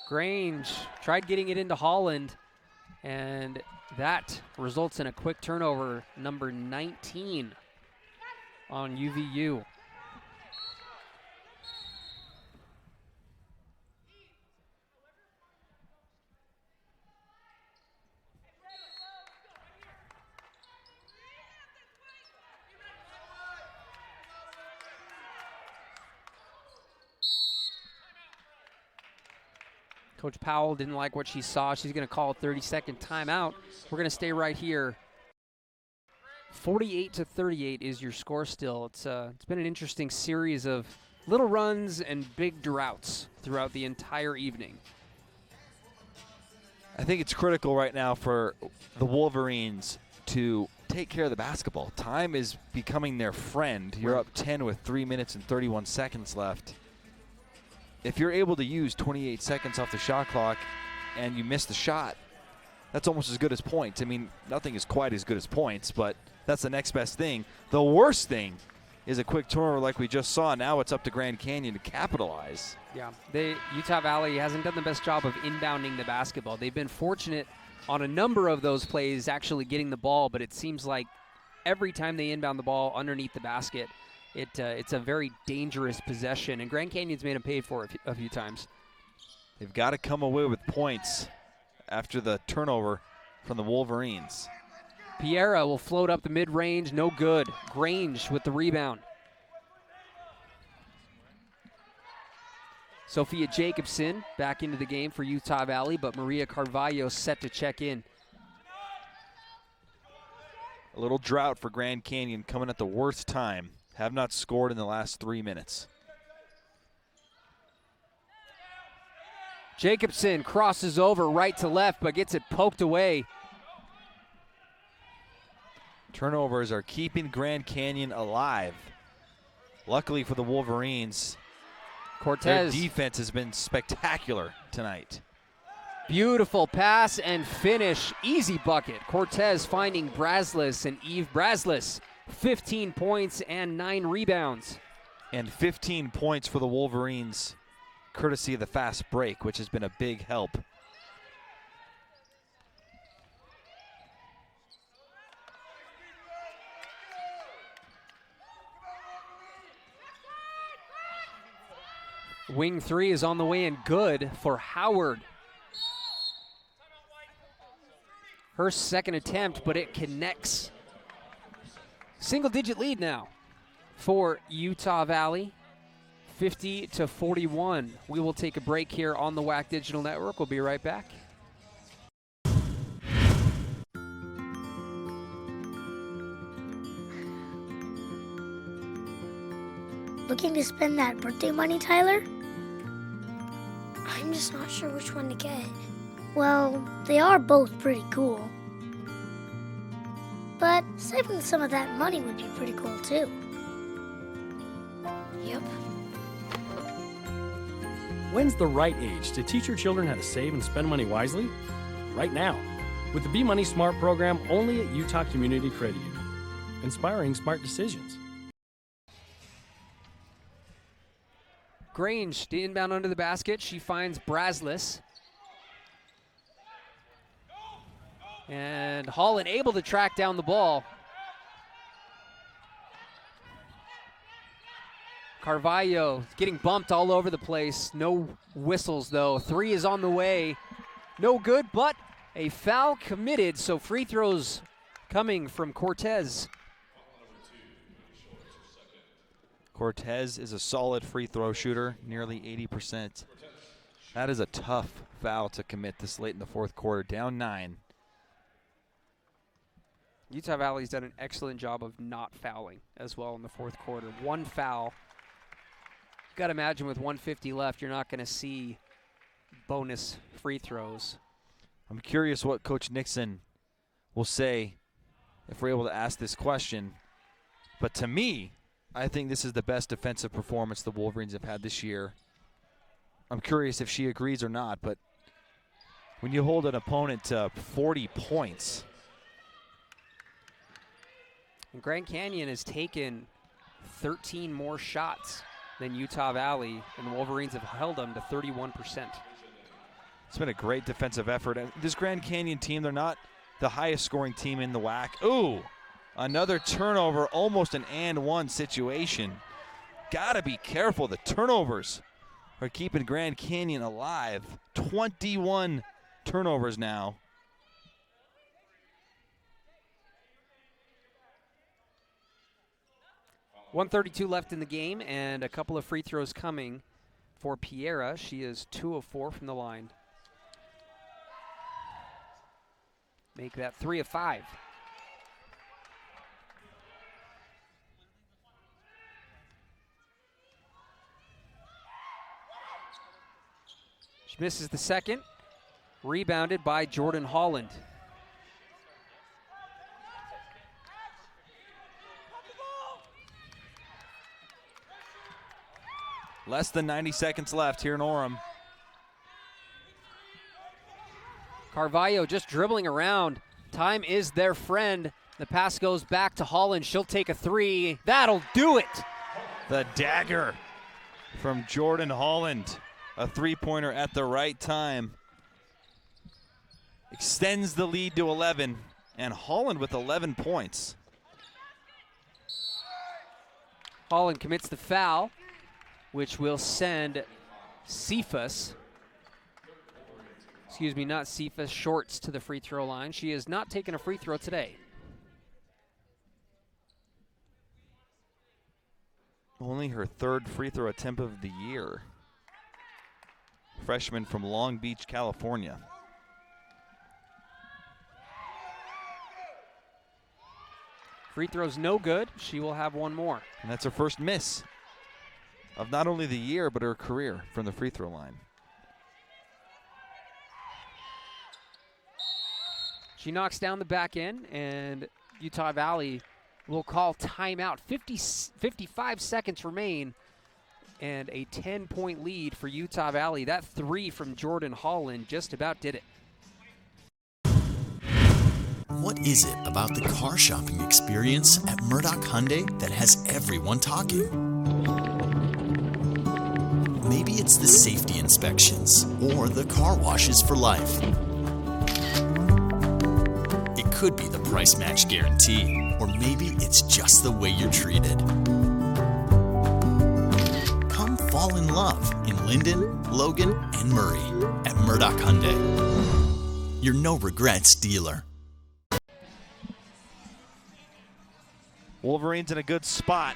Grange tried getting it into Holland, and that results in a quick turnover, number 19 on UVU. Coach Powell didn't like what she saw. She's going to call a 30-second timeout. We're going to stay right here. 48-38 is your score still. It's been an interesting series of little runs and big droughts throughout the entire evening. I think it's critical right now for the Wolverines to take care of the basketball. Time is becoming their friend. You're up 10 with 3 minutes and 31 seconds left. If you're able to use 28 seconds off the shot clock and you miss the shot, that's almost as good as points. I mean, nothing is quite as good as points, but that's the next best thing. The worst thing is a quick turnover like we just saw. Now it's up to Grand Canyon to capitalize. Yeah, Utah Valley hasn't done the best job of inbounding the basketball. They've been fortunate on a number of those plays actually getting the ball, but it seems like every time they inbound the ball underneath the basket, it's a very dangerous possession, and Grand Canyon's made them pay for it a few times. They've got to come away with points after the turnover from the Wolverines. Piera will float up the mid-range, no good. Grange with the rebound. Sophia Jacobson back into the game for Utah Valley, but Maria Carvalho set to check in. A little drought for Grand Canyon coming at the worst time. Have not scored in the last 3 minutes. Jacobson crosses over right to left, but gets it poked away. Turnovers are keeping Grand Canyon alive. Luckily for the Wolverines, Cortez. their defense has been spectacular tonight. Beautiful pass and finish. Easy bucket. Cortez finding Brazlis, and Eve Brazlis, 15 points and 9 rebounds. And 15 points for the Wolverines, courtesy of the fast break, which has been a big help. Wing three is on the way and good for Howard. Her second attempt, but it connects. Single-digit lead now for Utah Valley, 50-41. We will take a break here on the WAC Digital Network. We'll be right back. Looking to spend that birthday money, Tyler? I'm just not sure which one to get. Well, they are both pretty cool. But saving some of that money would be pretty cool too. Yep. When's the right age to teach your children how to save and spend money wisely? Right now, with the Be Money Smart program only at Utah Community Credit Union. Inspiring smart decisions. Grange, the inbound under the basket. She finds Brazlis. And Holland able to track down the ball. Carvalho getting bumped all over the place. No whistles, though. Three is on the way. No good, but a foul committed, so free throws coming from Cortez. Cortez is a solid free throw shooter, nearly 80%. That is a tough foul to commit this late in the fourth quarter, down 9. Utah Valley's done an excellent job of not fouling as well in the fourth quarter. One foul. You've got to imagine with 1:50 left, you're not going to see bonus free throws. I'm curious what Coach Nixon will say if we're able to ask this question. But to me, I think this is the best defensive performance the Wolverines have had this year. I'm curious if she agrees or not, but when you hold an opponent to 40 points. And Grand Canyon has taken 13 more shots than Utah Valley, and the Wolverines have held them to 31%. It's been a great defensive effort. And this Grand Canyon team, they're not the highest scoring team in the WAC. Ooh, another turnover, almost an and one situation. Gotta be careful. The turnovers are keeping Grand Canyon alive. 21 turnovers now. .132 left in the game, and a couple of free throws coming for Piera. She is 2 of 4 from the line. Make that 3 of 5. She misses the second. Rebounded by Jordan Holland. Less than 90 seconds left here in Orem. Carvalho just dribbling around. Time is their friend. The pass goes back to Holland. She'll take a three. That'll do it. The dagger from Jordan Holland. A three-pointer at the right time. Extends the lead to 11. And Holland with 11 points. Holland commits the foul, which will send Cephas, Shorts to the free throw line. She has not taken a free throw today. Only her third free throw attempt of the year. Freshman from Long Beach, California. Free throw's no good. She will have one more. And that's her first miss of not only the year, but her career from the free throw line. She knocks down the back end, and Utah Valley will call timeout. 55 seconds remain, and a 10-point lead for Utah Valley. That three from Jordan Holland just about did it. What is it about the car shopping experience at Murdoch Hyundai that has everyone talking? Maybe it's the safety inspections or the car washes for life. It could be the price match guarantee, or maybe it's just the way you're treated. Come fall in love in Linden, Logan, and Murray at Murdoch Hyundai. Your no regrets dealer. Wolverines in a good spot.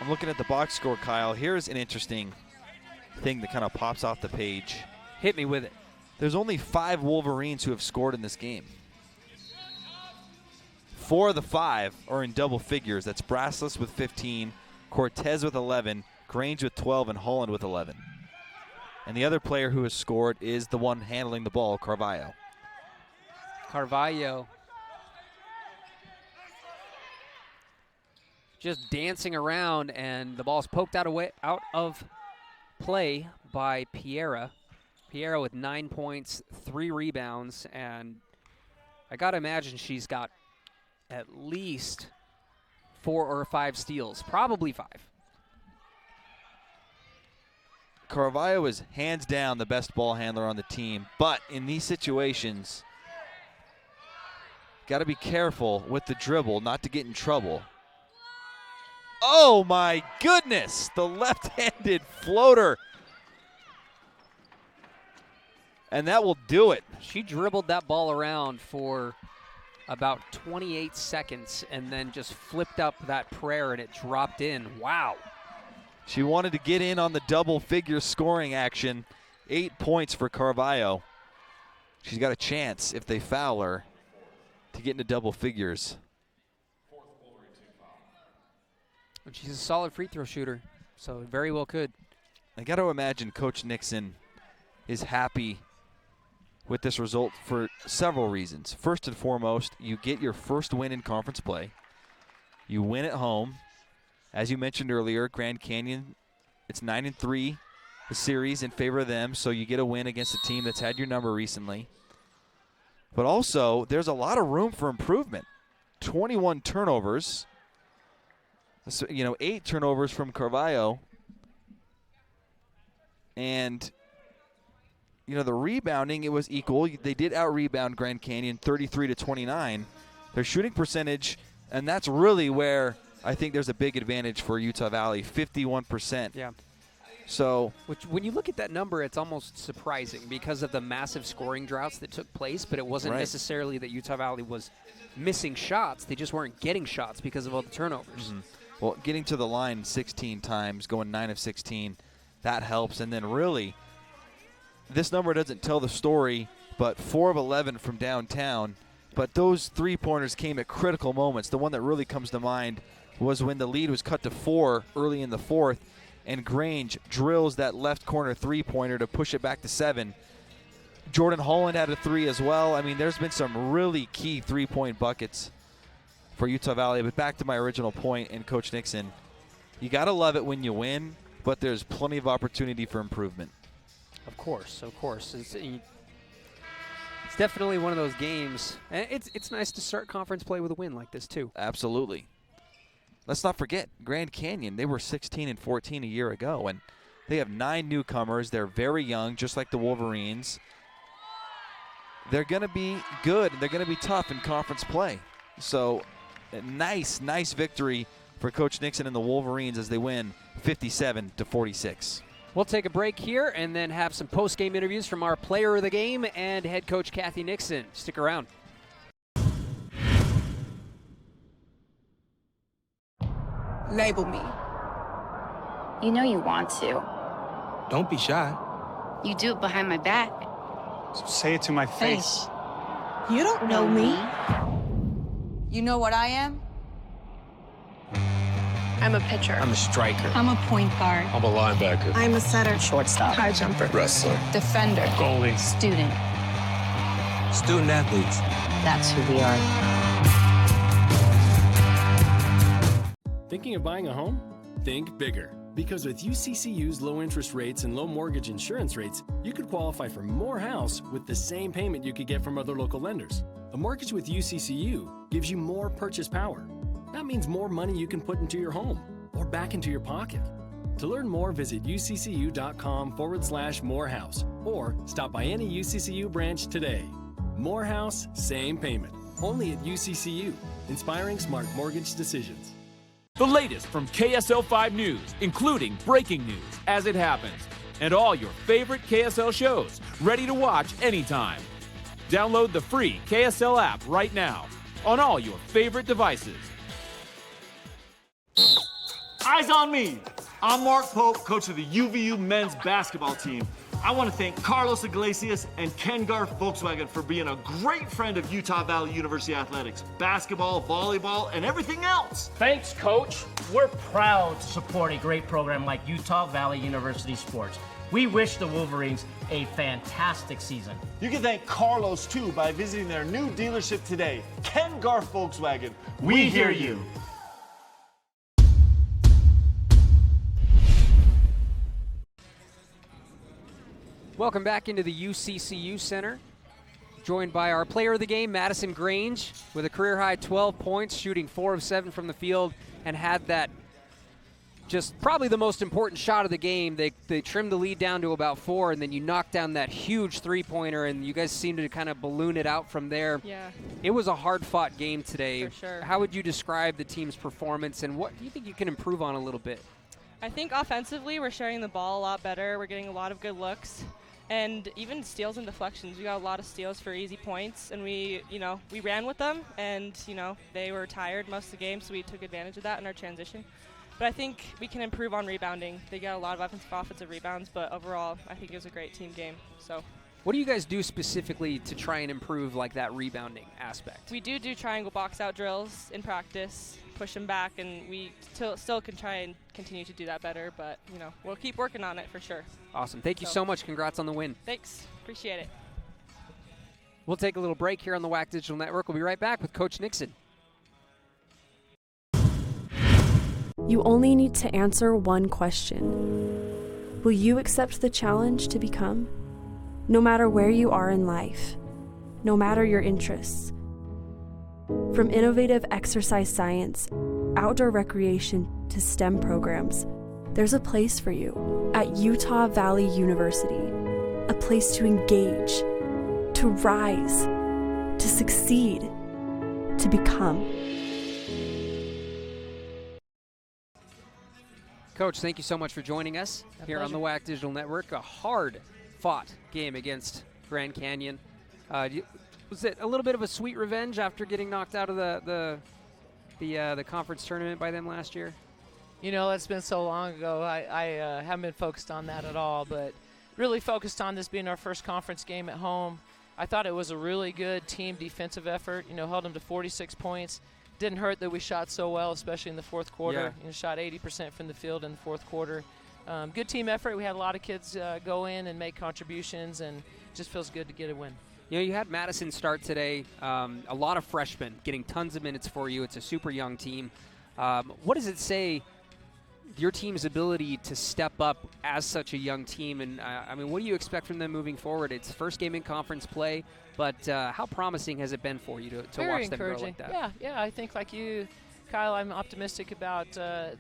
I'm looking at the box score, Kyle. Here's an interesting thing that kind of pops off the page. Hit me with it. There's only 5 Wolverines who have scored in this game. 4 of the 5 are in double figures. That's Brassless with 15, Cortez with 11, Grange with 12, and Holland with 11. And the other player who has scored is the one handling the ball, Carvalho. Carvalho just dancing around, and the ball's poked out of play by Piera. Piera with 9 points, 3 rebounds, and I got to imagine she's got at least 4 or 5 steals, probably 5. Carvalho is hands down the best ball handler on the team, but in these situations, got to be careful with the dribble not to get in trouble. Oh my goodness, the left-handed floater. And that will do it. She dribbled that ball around for about 28 seconds and then just flipped up that prayer and it dropped in. Wow. She wanted to get in on the double-figure scoring action. 8 points for Carvalho. She's got a chance, if they foul her, to get into double figures. And she's a solid free throw shooter, so very well could. I got to imagine Coach Nixon is happy with this result for several reasons. First and foremost, you get your first win in conference play. You win at home. As you mentioned earlier, Grand Canyon, it's 9-3, the series in favor of them, so you get a win against a team that's had your number recently. But also, there's a lot of room for improvement. 21 turnovers. 8 turnovers from Carvalho. And, the rebounding, it was equal. They did out-rebound Grand Canyon 33-29. Their shooting percentage, and that's really where I think there's a big advantage for Utah Valley, 51%. Yeah. So, when you look at that number, it's almost surprising because of the massive scoring droughts that took place, but it wasn't necessarily that Utah Valley was missing shots. They just weren't getting shots because of all the turnovers. Mm-hmm. Well, getting to the line 16 times, going 9 of 16, that helps. And then really, this number doesn't tell the story, but 4 of 11 from downtown. But those three-pointers came at critical moments. The one that really comes to mind was when the lead was cut to 4 early in the fourth, and Grange drills that left corner three-pointer to push it back to 7. Jordan Holland had a 3 as well. I mean, there's been some really key three-point buckets for Utah Valley. But back to my original point and Coach Nixon, you got to love it when you win, but there's plenty of opportunity for improvement. Of course. It's It's definitely one of those games. And it's nice to start conference play with a win like this, too. Absolutely. Let's not forget, Grand Canyon, they were 16-14 a year ago, and they have 9 newcomers. They're very young, just like the Wolverines. They're going to be good, and they're going to be tough in conference play. So, a nice victory for Coach Nixon and the Wolverines as they win 57-46. We'll take a break here and then have some post-game interviews from our player of the game and head coach Kathy Nixon. Stick around. Label me. You know you want to. Don't be shy. You do it behind my back. Say it to my face. You don't know me. You know what I am? I'm a pitcher. I'm a striker. I'm a point guard. I'm a linebacker. I'm a setter. Shortstop. High jumper. Wrestler. Defender. Goalie. Student. Student athletes. That's who we are. Thinking of buying a home? Think bigger. Because with UCCU's low interest rates and low mortgage insurance rates, you could qualify for more house with the same payment you could get from other local lenders. A mortgage with UCCU gives you more purchase power. That means more money you can put into your home or back into your pocket. To learn more, visit uccu.com/morehouse or stop by any UCCU branch today. More house, same payment. Only at UCCU, inspiring smart mortgage decisions. The latest from KSL 5 News, including breaking news as it happens, and all your favorite KSL shows, ready to watch anytime. Download the free KSL app right now on all your favorite devices. Eyes on me. I'm Mark Pope, coach of the UVU men's basketball team. I want to thank Carlos Iglesias and Ken Garf Volkswagen for being a great friend of Utah Valley University athletics, basketball, volleyball, and everything else. Thanks, Coach. We're proud to support a great program like Utah Valley University Sports. We wish the Wolverines a fantastic season. You can thank Carlos, too, by visiting their new dealership today, Ken Garf Volkswagen. We hear you. Welcome back into the UCCU Center. Joined by our player of the game, Madison Grange, with a career-high 12 points, shooting 4 of 7 from the field, and had that just probably the most important shot of the game. They trimmed the lead down to about 4, and then you knocked down that huge three-pointer, and you guys seemed to kind of balloon it out from there. Yeah. It was a hard-fought game today. For sure. How would you describe the team's performance, and what do you think you can improve on a little bit? I think offensively we're sharing the ball a lot better. We're getting a lot of good looks. And even steals and deflections. We got a lot of steals for easy points, and we ran with them, and, they were tired most of the game, so we took advantage of that in our transition. But I think we can improve on rebounding. They got a lot of offensive rebounds, but overall, I think it was a great team game. So, what do you guys do specifically to try and improve, like, that rebounding aspect? We do triangle box-out drills in practice, push them back, and we still can try and continue to do that better, but, we'll keep working on it for sure. Awesome. Thank you so much. Congrats on the win. Thanks. Appreciate it. We'll take a little break here on the WAC Digital Network. We'll be right back with Coach Nixon. You only need to answer one question. Will you accept the challenge to become? No matter where you are in life, no matter your interests. From innovative exercise science, outdoor recreation, to STEM programs, there's a place for you at Utah Valley University. A place to engage, to rise, to succeed, to become. Coach, thank you so much for joining us here on the WAC Digital Network. A hard-fought game against Grand Canyon. Was it a little bit of a sweet revenge after getting knocked out of the conference tournament by them last year? It's been so long ago. I haven't been focused on that at all, but really focused on this being our first conference game at home. I thought it was a really good team defensive effort. Held them to 46 points. Didn't hurt that we shot so well, especially in the fourth quarter. Yeah. Shot 80% from the field in the fourth quarter. Good team effort. We had a lot of kids go in and make contributions, and just feels good to get a win. You had Madison start today. A lot of freshmen getting tons of minutes for you. It's a super young team. What does it say your team's ability to step up as such a young team. And, I mean, what do you expect from them moving forward? It's first game in conference play, but how promising has it been for you to watch them grow like that? Yeah, I think like you, Kyle, I'm optimistic about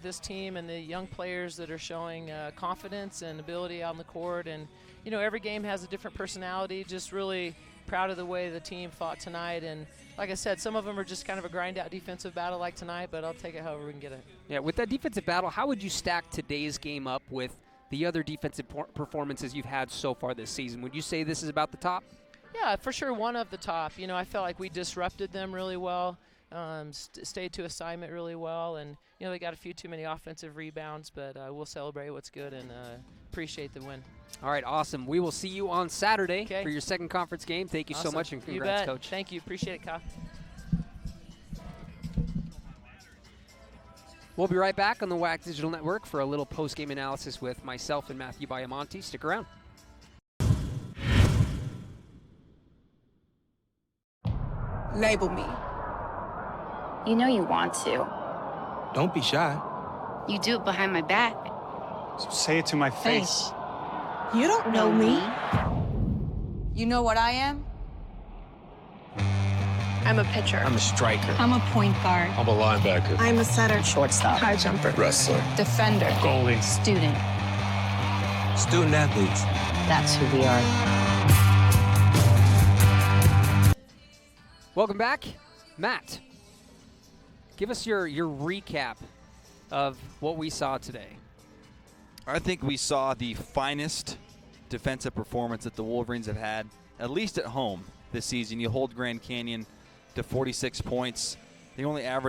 this team and the young players that are showing confidence and ability on the court. And, you know, every game has a different personality. Just really proud of the way the team fought tonight. And like I said, some of them are just kind of a grind-out defensive battle like tonight, but I'll take it however we can get it. Yeah, with that defensive battle, how would you stack today's game up with the other defensive performances you've had so far this season? Would you say this is about the top? Yeah, for sure, one of the top. You know, I felt like we disrupted them really well, stayed to assignment really well, and, you know, they got a few too many offensive rebounds, but we'll celebrate what's good and appreciate the win. All right, awesome. We will see you on Saturday for your second conference game. Thank you Awesome. so much, and You congrats, bet. Coach. Thank you. Appreciate it, Kyle. We'll be right back on the WAC Digital Network for a little post-game analysis with myself and Matthew Baiamonte. Stick around. Label me. You know you want to. Don't be shy. You do it behind my back. Say it to my face. You don't know me. You know what I am? I'm a pitcher. I'm a striker. I'm a point guard. I'm a linebacker. I'm a setter. Shortstop. High jumper. Wrestler. Defender. Goalie. Student. Student athletes. That's who we are. Welcome back. Matt, give us your recap of what we saw today. I think we saw the finest defensive performance that the Wolverines have had, at least at home this season. You hold Grand Canyon to 46 points. They only average